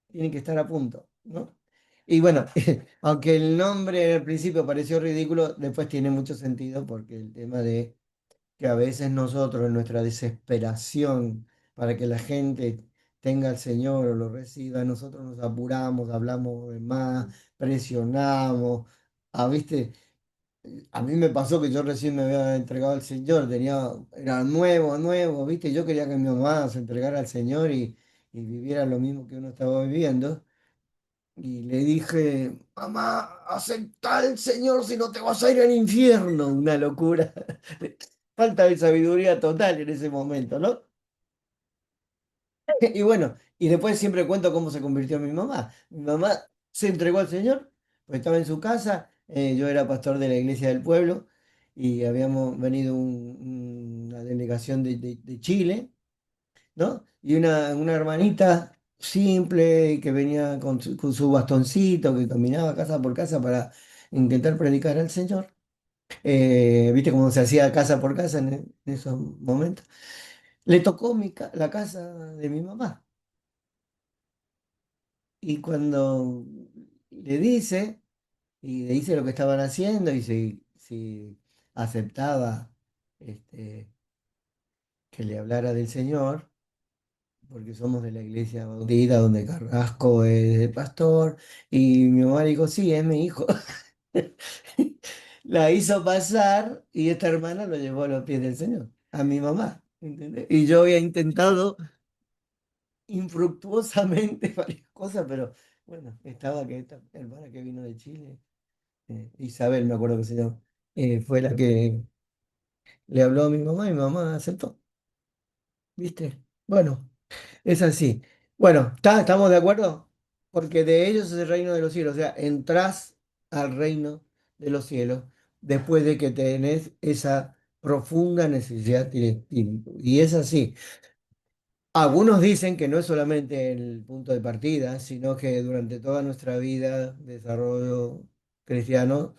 A: Tiene que estar a punto, ¿no? Y bueno, aunque el nombre al principio pareció ridículo, después tiene mucho sentido porque el tema de que a veces nosotros en nuestra desesperación para que la gente tenga al Señor o lo reciba, nosotros nos apuramos, hablamos de más, presionamos. ¿Viste? A mí me pasó que yo recién me había entregado al Señor, era nuevo, ¿viste? Yo quería que mi mamá se entregara al Señor y viviera lo mismo que uno estaba viviendo. Y le dije, mamá, acepta al Señor si no te vas a ir al infierno. Una locura. Falta de sabiduría total en ese momento, ¿no? Y bueno, y después siempre cuento cómo se convirtió mi mamá. Mi mamá se entregó al Señor, pues estaba en su casa, yo era pastor de la iglesia del pueblo y habíamos venido una delegación de Chile, ¿no? Y una hermanita simple que venía con su bastoncito, que caminaba casa por casa para intentar predicar al Señor. ¿Viste cómo se hacía casa por casa en esos momentos? Le tocó la casa de mi mamá. Y cuando le dice, y le dice lo que estaban haciendo, y si aceptaba este, que le hablara del Señor, porque somos de la iglesia bautista donde Carrasco es el pastor, y mi mamá le dijo, sí, es mi hijo. La hizo pasar y esta hermana lo llevó a los pies del Señor, a mi mamá. ¿Entendés? Y yo había intentado infructuosamente varias cosas, pero bueno, estaba que esta hermana que vino de Chile, Isabel me acuerdo que se llama. fue la que le habló a mi mamá aceptó, ¿viste? Bueno, es así. Bueno, ¿estamos de acuerdo? Porque de ellos es el reino de los cielos, o sea, entrás al reino de los cielos después de que tenés esa profunda necesidad de espíritu. Y es así. Algunos dicen que no es solamente el punto de partida, sino que durante toda nuestra vida, desarrollo cristiano,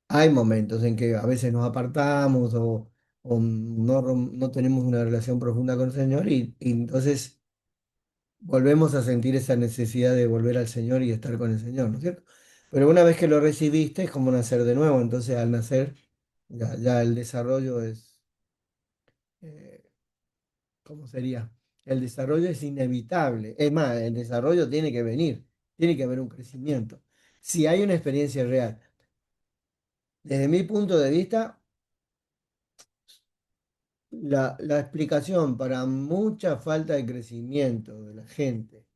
A: hay momentos en que a veces nos apartamos o no, no tenemos una relación profunda con el Señor y entonces volvemos a sentir esa necesidad de volver al Señor y estar con el Señor, ¿no es cierto? Pero una vez que lo recibiste es como nacer de nuevo, entonces al nacer ya el desarrollo es, eh, ¿cómo sería? El desarrollo es inevitable. Es más, el desarrollo tiene que venir, tiene que haber un crecimiento. Si hay una experiencia real, desde mi punto de vista, la explicación para mucha falta de crecimiento de la gente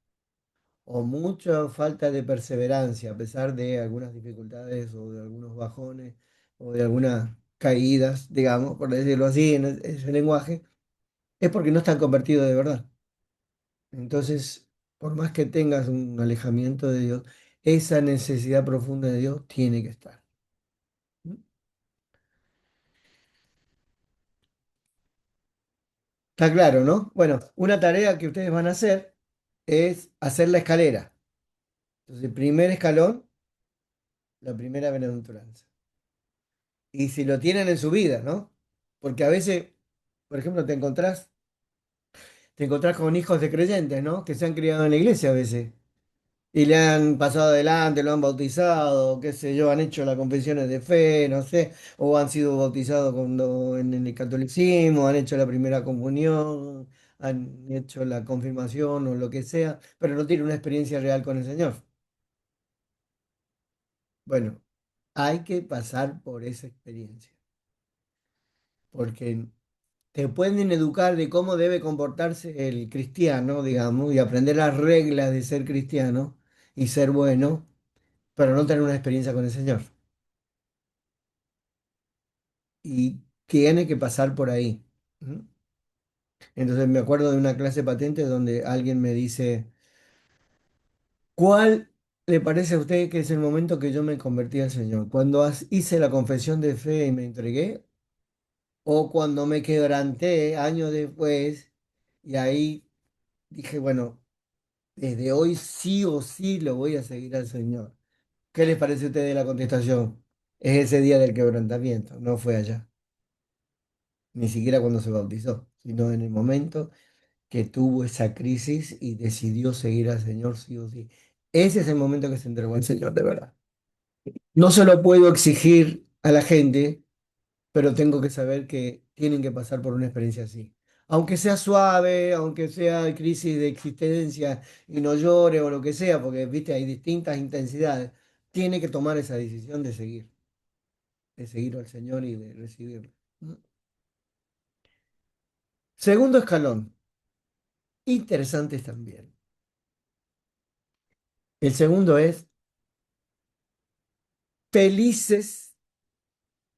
A: o mucha falta de perseverancia a pesar de algunas dificultades o de algunos bajones o de algunas caídas, digamos, por decirlo así, en ese lenguaje, es porque no están convertidos de verdad. Entonces, por más que tengas un alejamiento de Dios, esa necesidad profunda de Dios tiene que estar. ¿Mm? Está claro, ¿no? Bueno, una tarea que ustedes van a hacer es hacer la escalera. Entonces, el primer escalón, la primera bienaventuranza. Y si lo tienen en su vida, ¿no? Porque a veces, por ejemplo, te encontrás con hijos de creyentes, ¿no? Que se han criado en la iglesia a veces. Y le han pasado adelante, lo han bautizado, qué sé yo, han hecho las confesiones de fe, no sé, o han sido bautizados en el catolicismo, han hecho la primera comunión, han hecho la confirmación o lo que sea, pero no tienen una experiencia real con el Señor. Bueno, hay que pasar por esa experiencia, porque te pueden educar de cómo debe comportarse el cristiano, digamos, y aprender las reglas de ser cristiano y ser bueno, pero no tener una experiencia con el Señor. Y tiene que pasar por ahí. ¿Mm? Entonces me acuerdo de una clase patente donde alguien me dice, ¿cuál le parece a usted que es el momento que yo me convertí al Señor? ¿Cuando hice la confesión de fe y me entregué? ¿O cuando me quebranté años después y ahí dije, bueno, desde hoy sí o sí lo voy a seguir al Señor? ¿Qué les parece a ustedes la contestación? Es ese día del quebrantamiento, no fue allá, ni siquiera cuando se bautizó, sino en el momento que tuvo esa crisis y decidió seguir al Señor sí o sí. Ese es el momento que se entregó al Señor, de verdad. No se lo puedo exigir a la gente, pero tengo que saber que tienen que pasar por una experiencia así. Aunque sea suave, aunque sea crisis de existencia y no llore o lo que sea, porque, viste, hay distintas intensidades, tiene que tomar esa decisión de seguir al Señor y de recibirlo. ¿Mm? Segundo escalón, interesantes también. El segundo es felices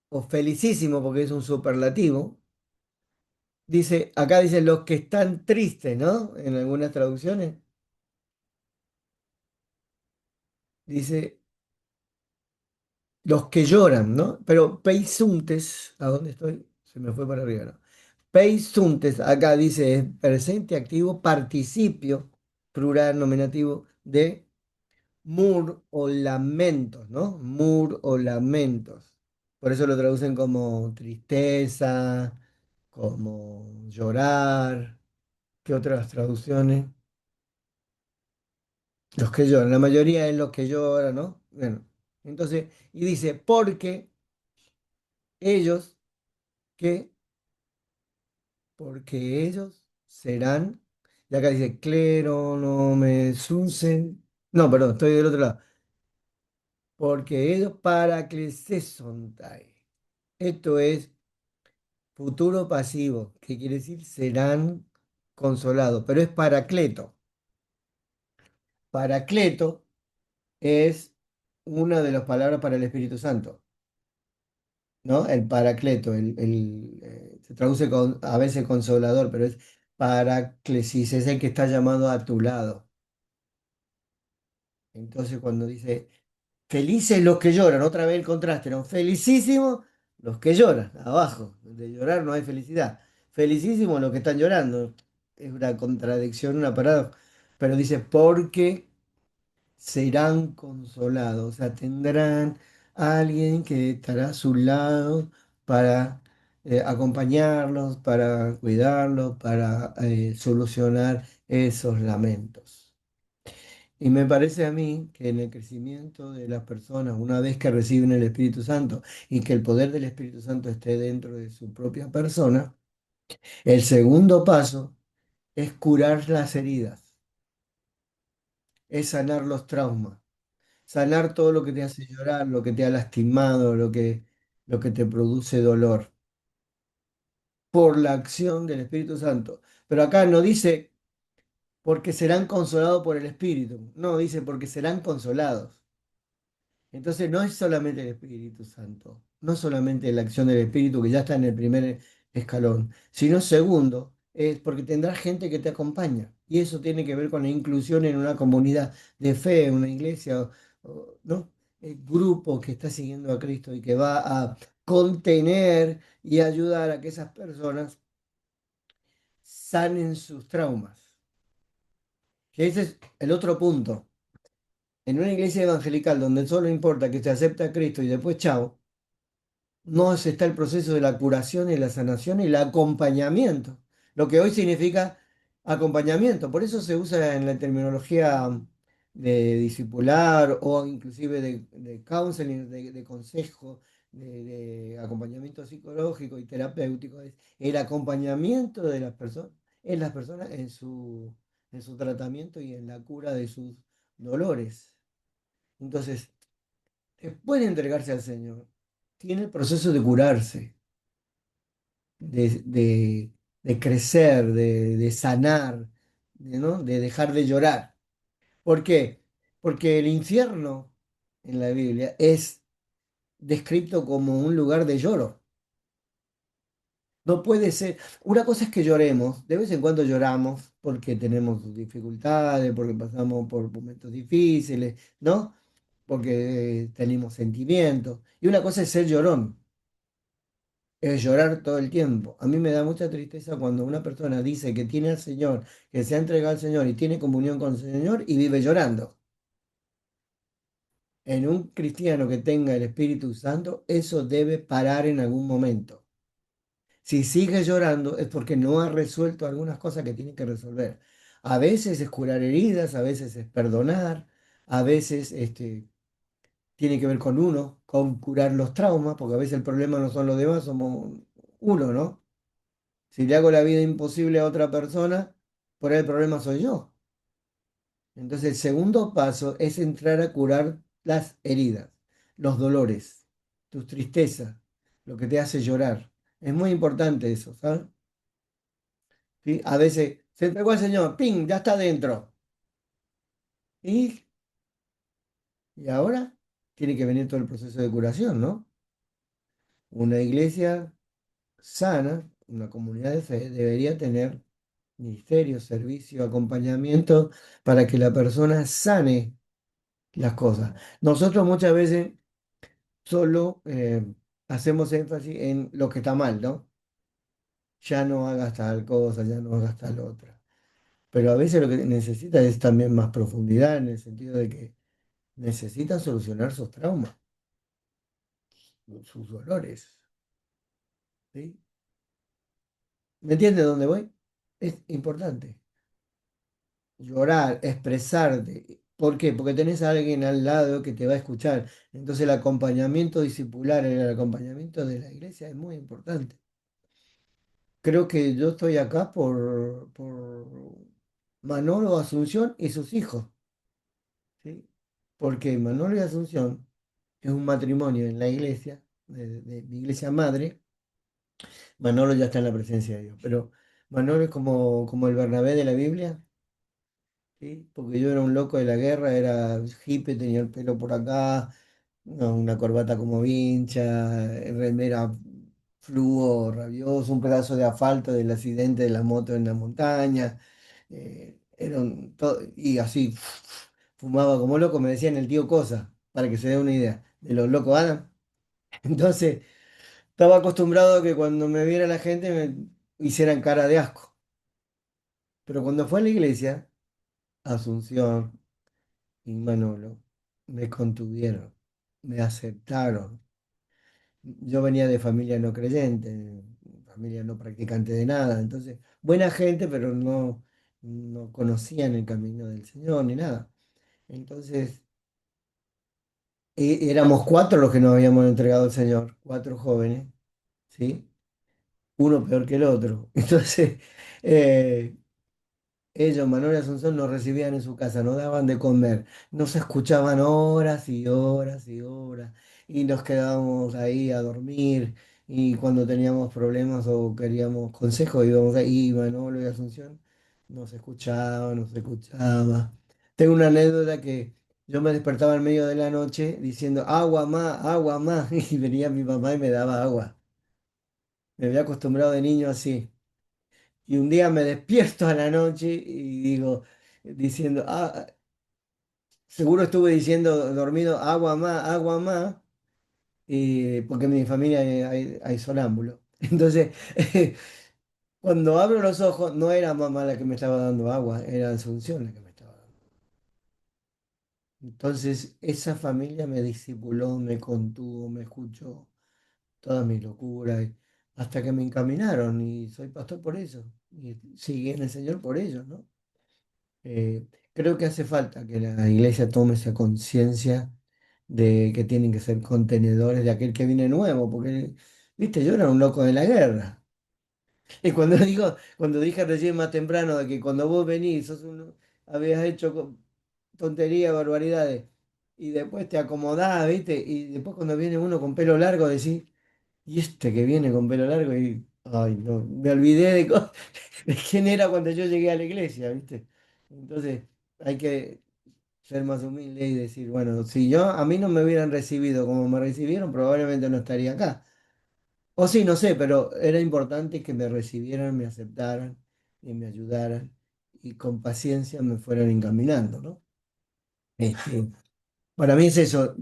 A: o felicísimo, porque es un superlativo. Dice, acá dice los que están tristes, ¿no? En algunas traducciones. Dice los que lloran, ¿no? Pero peisuntes, ¿a dónde estoy? Se me fue para arriba, ¿no? Peisuntes, acá dice es presente activo, participio, plural nominativo de mur o lamentos, ¿no? Mur o lamentos. Por eso lo traducen como tristeza, como llorar. ¿Qué otras traducciones? Los que lloran, la mayoría es los que lloran, ¿no? Bueno, entonces, y dice, porque ellos, ¿qué? Porque ellos serán, y acá dice, clero, no me sucen, no, perdón, estoy del otro lado, porque ellos paraclesesontai. Esto es futuro pasivo, que quiere decir serán consolados, pero es paracleto. Paracleto es una de las palabras para el Espíritu Santo. ¿no? El paracleto, se traduce a veces consolador, pero es paraclesis, es el que está llamado a tu lado. Entonces cuando dice, felices los que lloran, otra vez el contraste, ¿no? Felicísimos los que lloran, abajo, de llorar no hay felicidad. Felicísimos los que están llorando. Es una contradicción, una paradoja. Pero dice, porque serán consolados, o sea, tendrán a alguien que estará a su lado para acompañarlos, para cuidarlos, para solucionar esos lamentos. Y me parece a mí que en el crecimiento de las personas, una vez que reciben el Espíritu Santo y que el poder del Espíritu Santo esté dentro de su propia persona, el segundo paso es curar las heridas, es sanar los traumas, sanar todo lo que te hace llorar, lo que te ha lastimado, lo que te produce dolor, por la acción del Espíritu Santo. Pero acá no dice porque serán consolados por el Espíritu, no, dice porque serán consolados. Entonces no es solamente el Espíritu Santo, no solamente la acción del Espíritu que ya está en el primer escalón, sino segundo, es porque tendrás gente que te acompaña. Y eso tiene que ver con la inclusión en una comunidad de fe, en una iglesia, ¿no? El grupo que está siguiendo a Cristo y que va a contener y ayudar a que esas personas sanen sus traumas. Que ese es el otro punto. En una iglesia evangelical donde solo importa que se acepte a Cristo y después chao, no se está el proceso de la curación y la sanación y el acompañamiento, lo que hoy significa acompañamiento. Por eso se usa en la terminología de discipular o inclusive de counseling, de consejo, de acompañamiento psicológico y terapéutico. Es el acompañamiento de las personas en su tratamiento y en la cura de sus dolores. Entonces, después de entregarse al Señor, tiene el proceso de curarse, de crecer, de sanar, ¿no? De dejar de llorar. ¿Por qué? Porque el infierno en la Biblia es descrito como un lugar de lloro. No puede ser. Una cosa es que lloremos, de vez en cuando lloramos porque tenemos dificultades, porque pasamos por momentos difíciles, ¿no? Porque tenemos sentimientos. Y una cosa es ser llorón. Es llorar todo el tiempo. A mí me da mucha tristeza cuando una persona dice que tiene al Señor, que se ha entregado al Señor y tiene comunión con el Señor y vive llorando. En un cristiano que tenga el Espíritu Santo, eso debe parar en algún momento. Si sigue llorando es porque no ha resuelto algunas cosas que tiene que resolver. A veces es curar heridas, a veces es perdonar, a veces tiene que ver con uno, con curar los traumas, porque a veces el problema no son los demás, somos uno, ¿no? Si le hago la vida imposible a otra persona, por ahí el problema soy yo. Entonces, el segundo paso es entrar a curar las heridas, los dolores, tus tristezas, lo que te hace llorar. Es muy importante eso, ¿sabes? ¿Sí? A veces se entregó al Señor, ¡ping! Ya está dentro. ¿Y, y ahora? Tiene que venir todo el proceso de curación, ¿no? Una iglesia sana, una comunidad de fe, debería tener ministerio, servicio, acompañamiento para que la persona sane las cosas. Nosotros muchas veces solo hacemos énfasis en lo que está mal, ¿no? Ya no hagas tal cosa, ya no hagas tal otra. Pero a veces lo que necesita es también más profundidad en el sentido de que necesitan solucionar sus traumas, sus dolores. ¿Sí? ¿Me entiendes dónde voy? Es importante. Llorar, expresarte. ¿Por qué? Porque tenés a alguien al lado que te va a escuchar. Entonces el acompañamiento discipular, el acompañamiento de la iglesia es muy importante. Creo que yo estoy acá por Manolo Asunción y sus hijos, ¿sí? Porque Manolo y Asunción es un matrimonio en la iglesia, de mi iglesia madre. Manolo ya está en la presencia de Dios, pero Manolo es como el Bernabé de la Biblia. ¿Sí? Porque yo era un loco de la guerra, era hippie, tenía el pelo por acá, no, una corbata como vincha, remera fluo, rabioso, un pedazo de asfalto del accidente de la moto en la montaña. Y así fumaba como loco, me decían el tío Cosa, para que se dé una idea, de los locos Adam. Entonces, estaba acostumbrado a que cuando me viera la gente me hicieran cara de asco. Pero cuando fue a la iglesia, Asunción y Manolo me contuvieron, me aceptaron. Yo venía de familia no creyente, familia no practicante de nada, entonces, buena gente, pero no conocían el camino del Señor ni nada. Entonces, éramos cuatro los que nos habíamos entregado al Señor, cuatro jóvenes, ¿sí? Uno peor que el otro. Entonces, eh, ellos, Manuel y Asunción, nos recibían en su casa, nos daban de comer, nos escuchaban horas y horas y horas, y nos quedábamos ahí a dormir, y cuando teníamos problemas o queríamos consejos, íbamos ahí, y Manolo y Asunción nos escuchaban, nos escuchaba. Tengo una anécdota que yo me despertaba en medio de la noche diciendo, agua más, y venía mi mamá y me daba agua. Me había acostumbrado de niño así. Y un día me despierto a la noche y digo, diciendo, seguro estuve diciendo dormido, agua más, y, porque en mi familia hay sonámbulos. Entonces, cuando abro los ojos, no era mamá la que me estaba dando agua, era Asunción la que me estaba dando. Entonces, esa familia me discipuló, me contuvo, me escuchó todas mis locuras, hasta que me encaminaron y soy pastor por eso. Y seguí en el Señor por ellos, ¿no? Creo que hace falta que la iglesia tome esa conciencia de que tienen que ser contenedores de aquel que viene nuevo, porque, viste, yo era un loco de la guerra. Y cuando cuando dije recién más temprano de que cuando vos venís, habías hecho tonterías, barbaridades, y después te acomodás, viste, y después cuando viene uno con pelo largo decís, y este que viene con pelo largo, y, ay, no, me olvidé de quién era cuando yo llegué a la iglesia, viste. Entonces, hay que ser más humilde y decir, bueno, si a mí no me hubieran recibido como me recibieron, probablemente no estaría acá. O sí, no sé, pero era importante que me recibieran, me aceptaran y me ayudaran y con paciencia me fueran encaminando, ¿no? Este, para mí es eso.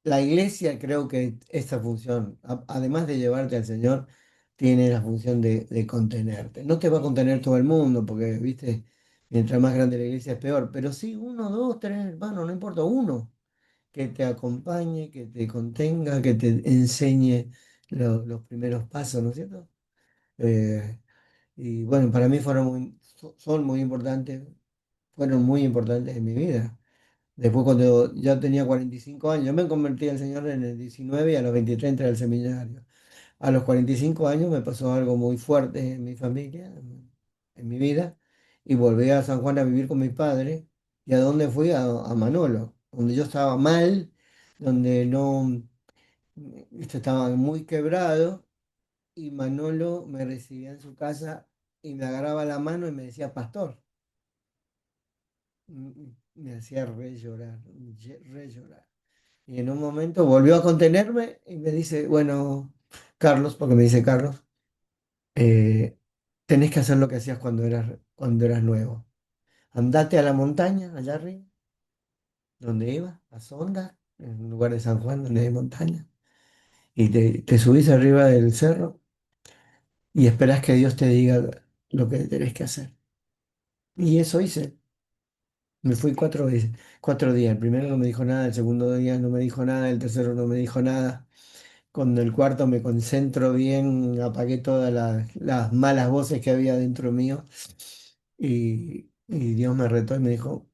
A: La iglesia creo que esta función, además de llevarte al Señor, tiene la función de contenerte. No te va a contener todo el mundo, porque, viste, mientras más grande la iglesia es peor, pero sí uno, dos, tres hermanos, no importa, uno que te acompañe, que te contenga, que te enseñe los primeros pasos, ¿no es cierto? Eh, y bueno, para mí son muy importantes, fueron muy importantes en mi vida. Después cuando ya tenía 45 años, yo me convertí al Señor en el 19 y a los 23 entré al seminario. A los 45 años me pasó algo muy fuerte en mi familia, en mi vida, y volví a San Juan a vivir con mis padres. ¿Y a dónde fui? A Manolo, donde yo estaba mal, donde no, estaba muy quebrado, y Manolo me recibía en su casa y me agarraba la mano y me decía, pastor. Me hacía re llorar, re llorar. Y en un momento volvió a contenerme y me dice, bueno, Carlos, porque me dice Carlos, eh, tenés que hacer lo que hacías cuando eras nuevo. Andate a la montaña, allá arriba, donde iba, a Sonda, en un lugar de San Juan donde hay montaña, y te subís arriba del cerro y esperás que Dios te diga lo que tenés que hacer. Y eso hice. Me fui 4 veces, 4 días. El primero no me dijo nada, el segundo día no me dijo nada, el tercero no me dijo nada. Con el cuarto me concentro bien, apagué todas las malas voces que había dentro mío y Dios me retó y me dijo,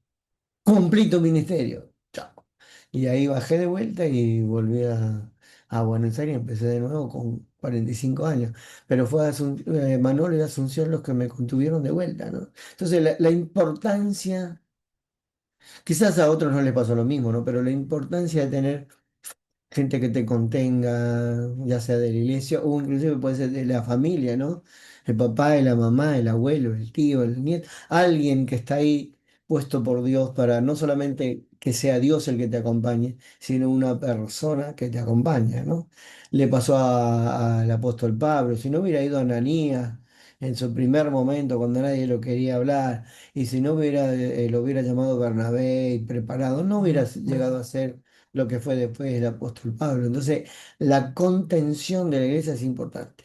A: cumplí tu ministerio. Chao. Y ahí bajé de vuelta y volví a Buenos Aires y empecé de nuevo con 45 años. Pero fue Manolo y Asunción los que me contuvieron de vuelta, ¿no? Entonces la importancia, quizás a otros no les pasó lo mismo, ¿no? Pero la importancia de tener gente que te contenga, ya sea de la iglesia o inclusive puede ser de la familia, ¿no? El papá, la mamá, el abuelo, el tío, el nieto, alguien que está ahí puesto por Dios para no solamente que sea Dios el que te acompañe, sino una persona que te acompaña, ¿no? Le pasó al apóstol Pablo, si no hubiera ido a Ananías en su primer momento cuando nadie lo quería hablar, y si no hubiera, lo hubiera llamado Bernabé y preparado, no hubiera llegado a ser lo que fue después el apóstol Pablo. Entonces, la contención de la iglesia es importante.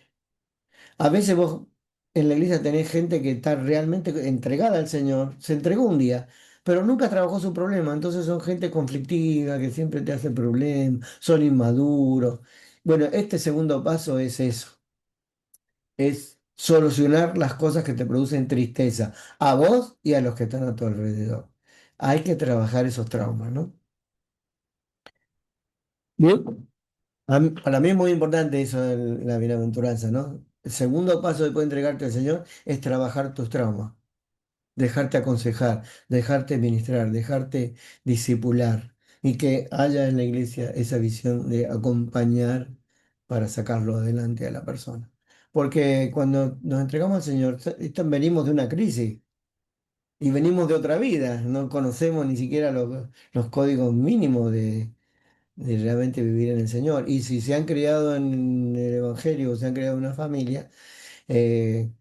A: A veces vos en la iglesia tenés gente que está realmente entregada al Señor, se entregó un día, pero nunca trabajó su problema, entonces son gente conflictiva, que siempre te hace problemas, son inmaduros. Bueno, este segundo paso es eso, es solucionar las cosas que te producen tristeza, a vos y a los que están a tu alrededor. Hay que trabajar esos traumas, ¿no? Bien. Para mí es muy importante eso de la bienaventuranza, ¿no? El segundo paso después de entregarte al Señor es trabajar tus traumas, dejarte aconsejar, dejarte ministrar, dejarte discipular y que haya en la iglesia esa visión de acompañar para sacarlo adelante a la persona. Porque cuando nos entregamos al Señor, venimos de una crisis y venimos de otra vida, no conocemos ni siquiera los códigos mínimos de realmente vivir en el Señor. Y si se han criado en el Evangelio o se han criado en una familia, eh,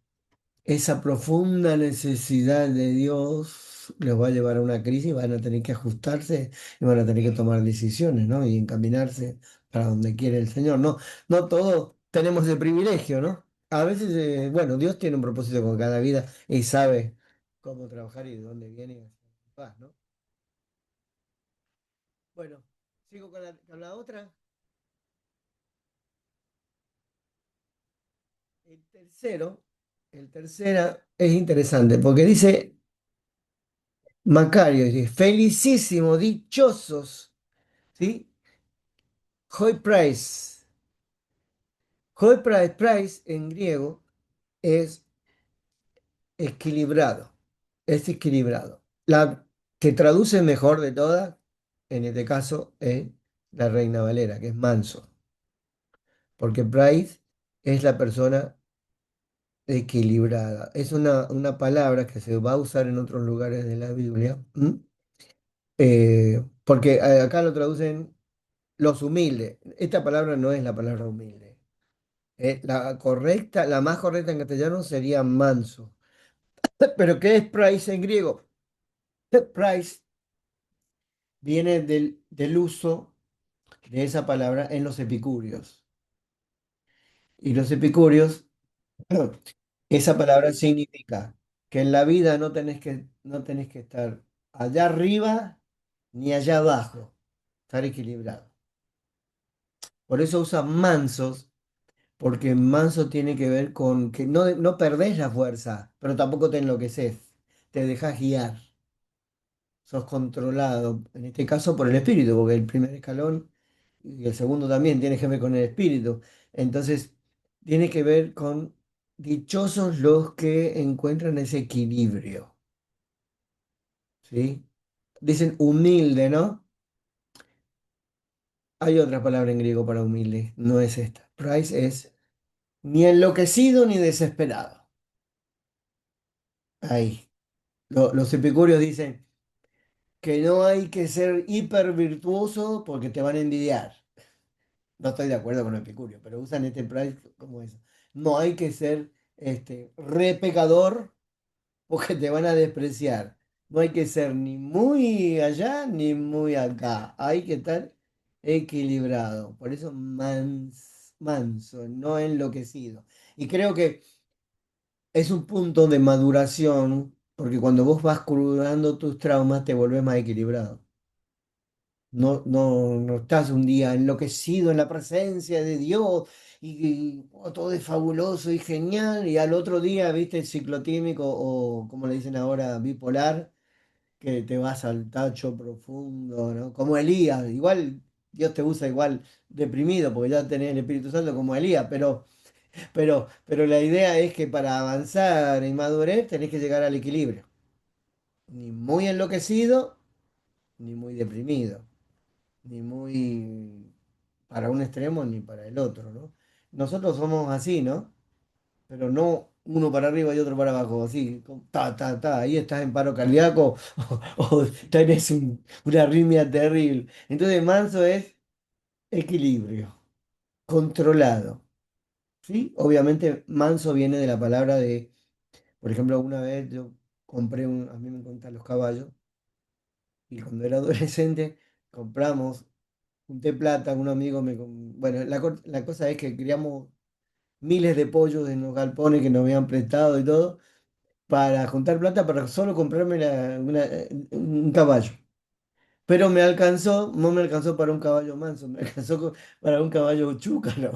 A: esa profunda necesidad de Dios los va a llevar a una crisis, van a tener que ajustarse y van a tener que tomar decisiones, ¿no? Y encaminarse para donde quiere el Señor. No, no todos tenemos ese privilegio, ¿no? A veces, bueno, Dios tiene un propósito con cada vida y sabe cómo trabajar y de dónde viene y hacia dónde va, ¿no? Bueno, sigo con la otra. El tercero, el tercera es interesante porque dice Macario, dice, felicísimo, dichosos, ¿sí? Hoi Price. Hoi Price, Price en griego es equilibrado, es equilibrado. La que traduce mejor de todas, en este caso, es la Reina Valera, que es manso, porque Price es la persona equilibrada. Es una palabra que se va a usar en otros lugares de la Biblia. ¿M? Porque acá lo traducen los humildes. Esta palabra no es la palabra humilde. La correcta, la más correcta en castellano sería manso. Pero ¿qué es price en griego? Price viene del uso de esa palabra en los epicúreos. Y los epicúreos, esa palabra significa que en la vida no tenés que estar allá arriba ni allá abajo, estar equilibrado. Por eso usa mansos, porque manso tiene que ver con que no perdés la fuerza, pero tampoco te enloqueces, te dejas guiar, sos controlado, en este caso por el espíritu, porque el primer escalón y el segundo también tiene que ver con el espíritu. Entonces, tiene que ver con dichosos los que encuentran ese equilibrio, ¿sí? Dicen humilde, ¿no? Hay otra palabra en griego para humilde, no es esta. Price es ni enloquecido ni desesperado. Ahí. Los epicúreos dicen que no hay que ser hiper virtuoso porque te van a envidiar. No estoy de acuerdo con Epicurio, pero usan este price como eso. No hay que ser re pecador porque te van a despreciar. No hay que ser ni muy allá ni muy acá. Hay que estar equilibrado. Por eso manso, no enloquecido. Y creo que es un punto de maduración, porque cuando vos vas curando tus traumas, te volvés más equilibrado. No estás un día enloquecido en la presencia de Dios y todo es fabuloso y genial, y al otro día, viste, ciclotímico o como le dicen ahora, bipolar, que te vas al tacho profundo, ¿no? Como Elías, igual Dios te usa igual deprimido, porque ya tenés el Espíritu Santo como Elías, pero la idea es que para avanzar en madurez tenés que llegar al equilibrio. Ni muy enloquecido, ni muy deprimido, ni muy para un extremo ni para el otro, ¿no? Nosotros somos así, ¿no? Pero no uno para arriba y otro para abajo, así, ahí estás en paro cardíaco o tenés una arritmia terrible. Entonces, manso es equilibrio, controlado, ¿sí? Obviamente, manso viene de la palabra de, por ejemplo, una vez yo compré a mí me encantan los caballos, y cuando era adolescente compramos, junté plata, un amigo bueno, la cosa es que criamos miles de pollos en los galpones que nos habían prestado y todo, para juntar plata para solo comprarme un caballo. Pero me alcanzó, no me alcanzó para un caballo manso, me alcanzó para un caballo chúcaro,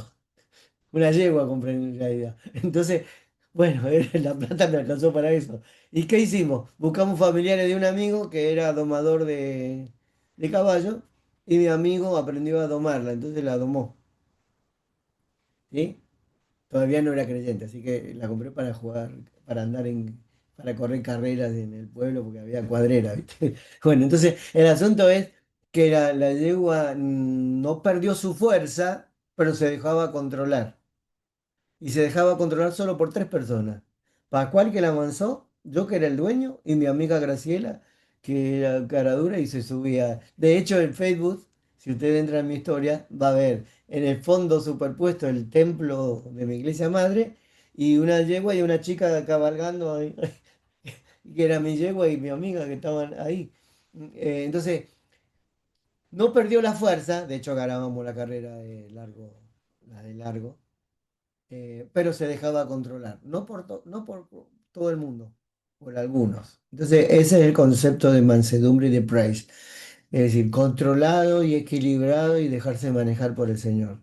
A: una yegua compré en realidad. Entonces, bueno, la plata me alcanzó para eso. ¿Y qué hicimos? Buscamos familiares de un amigo que era domador de caballos y mi amigo aprendió a domarla, entonces la domó. ¿Sí? Todavía no era creyente, así que la compré para jugar, para andar para correr carreras en el pueblo porque había cuadrera, ¿viste? Bueno, entonces el asunto es que la yegua no perdió su fuerza, pero se dejaba controlar. Y se dejaba controlar solo por tres personas. Pascual, que la avanzó, yo que era el dueño, y mi amiga Graciela, que era cara dura y se subía. De hecho, en Facebook, si usted entra en mi historia, va a ver en el fondo superpuesto el templo de mi iglesia madre y una yegua y una chica cabalgando ahí, que era mi yegua y mi amiga que estaban ahí. Entonces, no perdió la fuerza, de hecho ganábamos la carrera de largo, la de largo, pero se dejaba controlar, no por todo el mundo, por algunos. Entonces, ese es el concepto de mansedumbre y de praise, es decir, controlado y equilibrado y dejarse manejar por el Señor,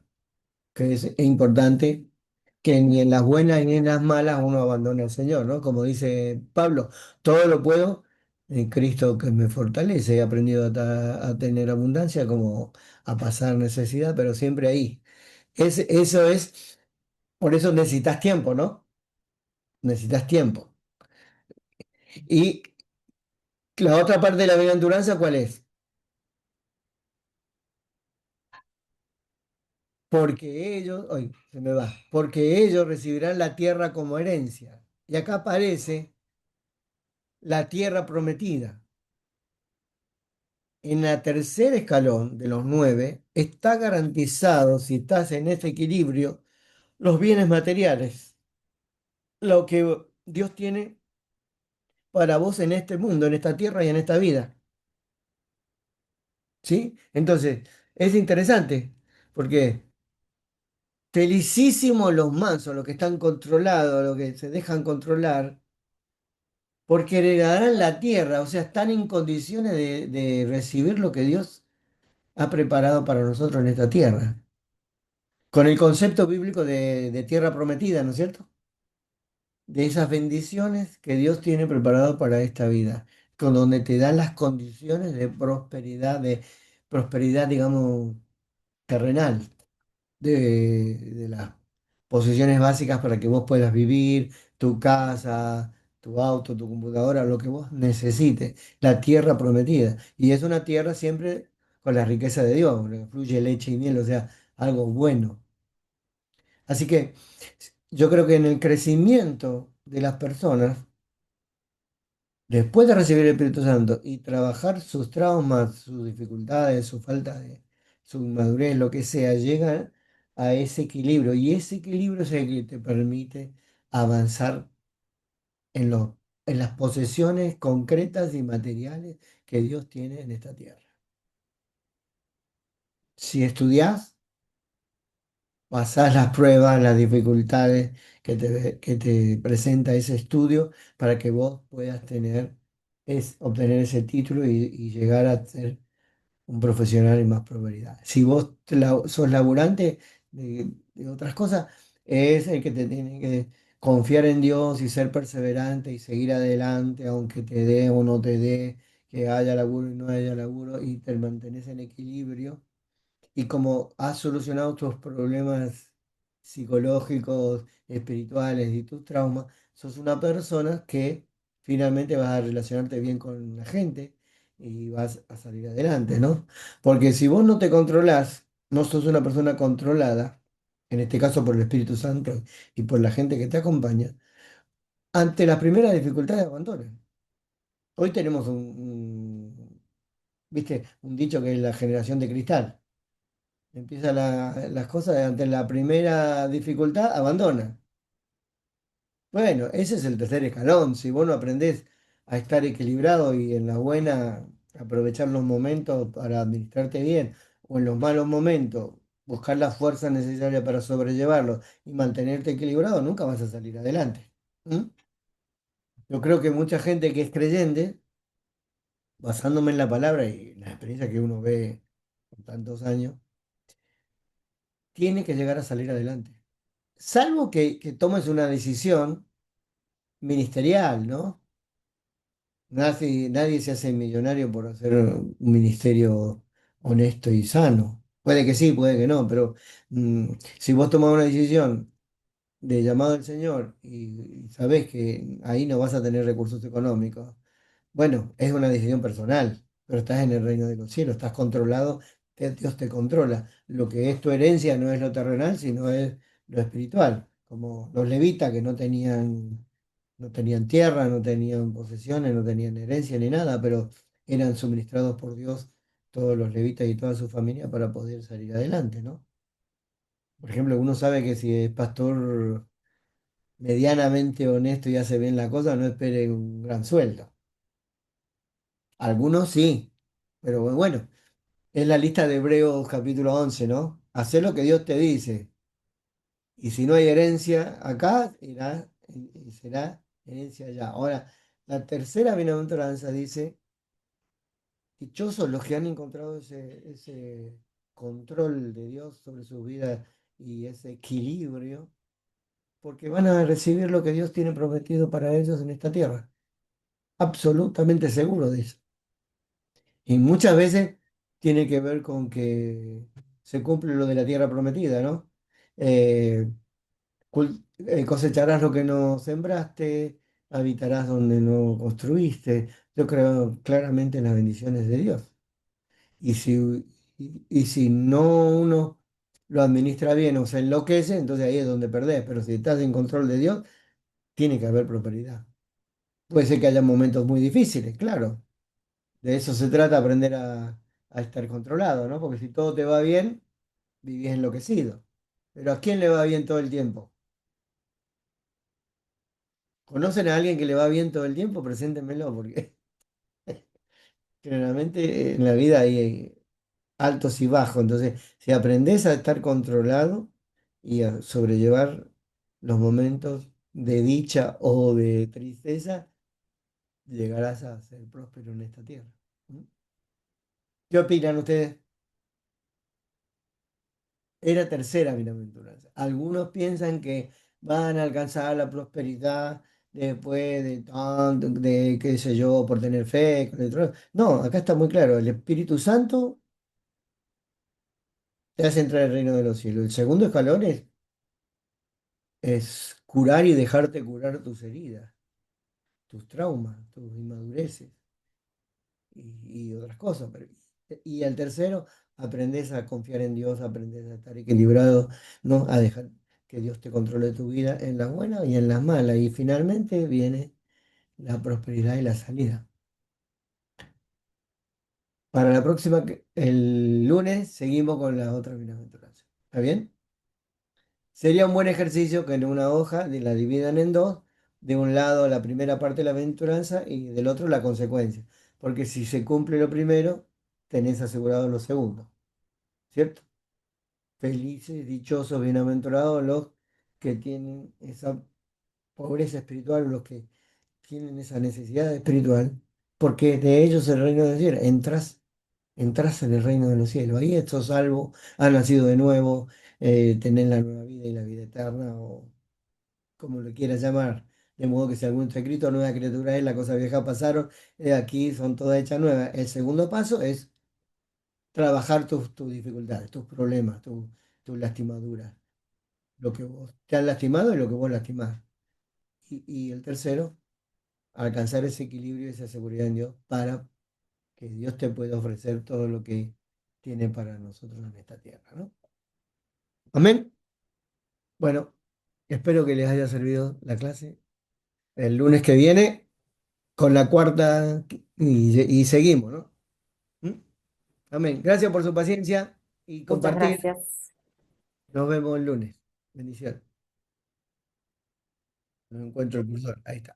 A: que es importante que ni en las buenas ni en las malas uno abandone al Señor, ¿no? Como dice Pablo, todo lo puedo en Cristo que me fortalece. He aprendido a tener abundancia como a pasar necesidad, pero siempre ahí. Eso es, por eso necesitas tiempo, ¿no? Necesitas tiempo. Y la otra parte de la bienaventuranza, ¿cuál es? Porque ellos, hoy se me va, porque ellos recibirán la tierra como herencia. Y acá aparece la tierra prometida. En la tercer escalón de los nueve está garantizado, si estás en ese equilibrio, los bienes materiales, lo que Dios tiene para vos en este mundo, en esta tierra y en esta vida. ¿Sí? Entonces, es interesante, porque felicísimos los mansos, los que están controlados, los que se dejan controlar, porque heredarán la tierra, o sea, están en condiciones de recibir lo que Dios ha preparado para nosotros en esta tierra. Con el concepto bíblico de tierra prometida, ¿no es cierto? De esas bendiciones que Dios tiene preparado para esta vida, con donde te dan las condiciones de prosperidad, digamos, terrenal, de las posiciones básicas para que vos puedas vivir, tu casa, tu auto, tu computadora, lo que vos necesites, la tierra prometida. Y es una tierra siempre con la riqueza de Dios, donde fluye leche y miel, o sea, algo bueno. Así que yo creo que en el crecimiento de las personas, después de recibir el Espíritu Santo y trabajar sus traumas, sus dificultades, su falta de su inmadurez, lo que sea, llegan a ese equilibrio. Y ese equilibrio es el que te permite avanzar en en las posesiones concretas y materiales que Dios tiene en esta tierra. Si estudias, pasás las pruebas, las dificultades que te presenta ese estudio para que vos puedas obtener ese título y llegar a ser un profesional en más probabilidad. Si vos sos laburante de otras cosas, es el que te tiene que confiar en Dios y ser perseverante y seguir adelante, aunque te dé o no te dé, que haya laburo y no haya laburo, y te mantenés en equilibrio y como has solucionado tus problemas psicológicos, espirituales y tus traumas, sos una persona que finalmente vas a relacionarte bien con la gente y vas a salir adelante, ¿no? Porque si vos no te controlás, no sos una persona controlada, en este caso por el Espíritu Santo y por la gente que te acompaña, ante las primeras dificultades abandonan. Hoy tenemos ¿viste? Un dicho que es la generación de cristal. Empieza las cosas ante la primera dificultad, abandona. Bueno, ese es el tercer escalón. Si vos no aprendés a estar equilibrado y en la buena aprovechar los momentos para administrarte bien, o en los malos momentos buscar la fuerza necesaria para sobrellevarlos y mantenerte equilibrado, nunca vas a salir adelante. ¿Mm? Yo creo que mucha gente que es creyente, basándome en la palabra y en la experiencia que uno ve por tantos años, tiene que llegar a salir adelante. Salvo que tomes una decisión ministerial, ¿no? Nadie se hace millonario por hacer un ministerio honesto y sano. Puede que sí, puede que no, pero si vos tomás una decisión de llamado al Señor y sabés que ahí no vas a tener recursos económicos, bueno, es una decisión personal, pero estás en el reino de los cielos, estás controlado, Dios te controla. Lo que es tu herencia no es lo terrenal, sino es lo espiritual, como los levitas que no tenían tierra, no tenían posesiones, no tenían herencia ni nada, pero eran suministrados por Dios todos los levitas y toda su familia para poder salir adelante, ¿no? Por ejemplo, uno sabe que si es pastor medianamente honesto y hace bien la cosa, no espere un gran sueldo. Algunos sí, pero bueno, es la lista de Hebreos capítulo 11, ¿no? Hacé lo que Dios te dice. Y si no hay herencia acá, y será herencia allá. Ahora, la tercera bienaventuranza dice, dichosos los que han encontrado ese control de Dios sobre su vida y ese equilibrio, porque van a recibir lo que Dios tiene prometido para ellos en esta tierra. Absolutamente seguro de eso. Y muchas veces tiene que ver con que se cumple lo de la tierra prometida, ¿no? Cosecharás lo que no sembraste, habitarás donde no construiste. Yo creo claramente en las bendiciones de Dios. Y si no uno lo administra bien o se enloquece, entonces ahí es donde perdés. Pero si estás en control de Dios, tiene que haber prosperidad. Puede ser que haya momentos muy difíciles, claro. De eso se trata, aprender a estar controlado, ¿no? Porque si todo te va bien, vivís enloquecido. Pero ¿a quién le va bien todo el tiempo? ¿Conocen a alguien que le va bien todo el tiempo? Preséntenmelo, porque generalmente en la vida hay altos y bajos. Entonces, si aprendes a estar controlado y a sobrellevar los momentos de dicha o de tristeza, llegarás a ser próspero en esta tierra. ¿Mm? ¿Qué opinan ustedes? Era tercera bienaventuranza. Algunos piensan que van a alcanzar la prosperidad después de tanto, de qué sé yo, por tener fe. No, acá está muy claro. El Espíritu Santo te hace entrar al reino de los cielos. El segundo escalón es curar y dejarte curar tus heridas, tus traumas, tus inmadureces y otras cosas. Y el tercero, aprendes a confiar en Dios, aprendes a estar equilibrado, ¿no? A dejar que Dios te controle tu vida en las buenas y en las malas. Y finalmente viene la prosperidad y la salida. Para la próxima, el lunes, seguimos con las otras bienaventuranzas. ¿Está bien? Sería un buen ejercicio que en una hoja la dividan en dos, de un lado la primera parte de la aventuranza y del otro la consecuencia, porque si se cumple lo primero, tenés asegurado lo segundo, ¿cierto? Felices, dichosos, bienaventurados los que tienen esa pobreza espiritual, los que tienen esa necesidad espiritual, porque de ellos el reino de los cielos, entras en el reino de los cielos, ahí estás salvo, has nacido de nuevo, tenés la nueva vida y la vida eterna, o como lo quieras llamar. De modo que si algún está escrito, nueva criatura es, las cosas viejas pasaron, aquí son todas hechas nuevas. El segundo paso es trabajar tus dificultades, tus problemas, tus lastimaduras, lo que vos te han lastimado y lo que vos lastimás. Y el tercero, alcanzar ese equilibrio y esa seguridad en Dios para que Dios te pueda ofrecer todo lo que tiene para nosotros en esta tierra, ¿no? Amén. Bueno, espero que les haya servido la clase. el lunes que viene con la cuarta y seguimos, ¿no? ¿Mm? Amén. Gracias por su paciencia y
B: Muchas
A: compartir.
B: gracias.
A: Nos vemos el lunes. Bendiciones. No encuentro el cursor. Ahí está.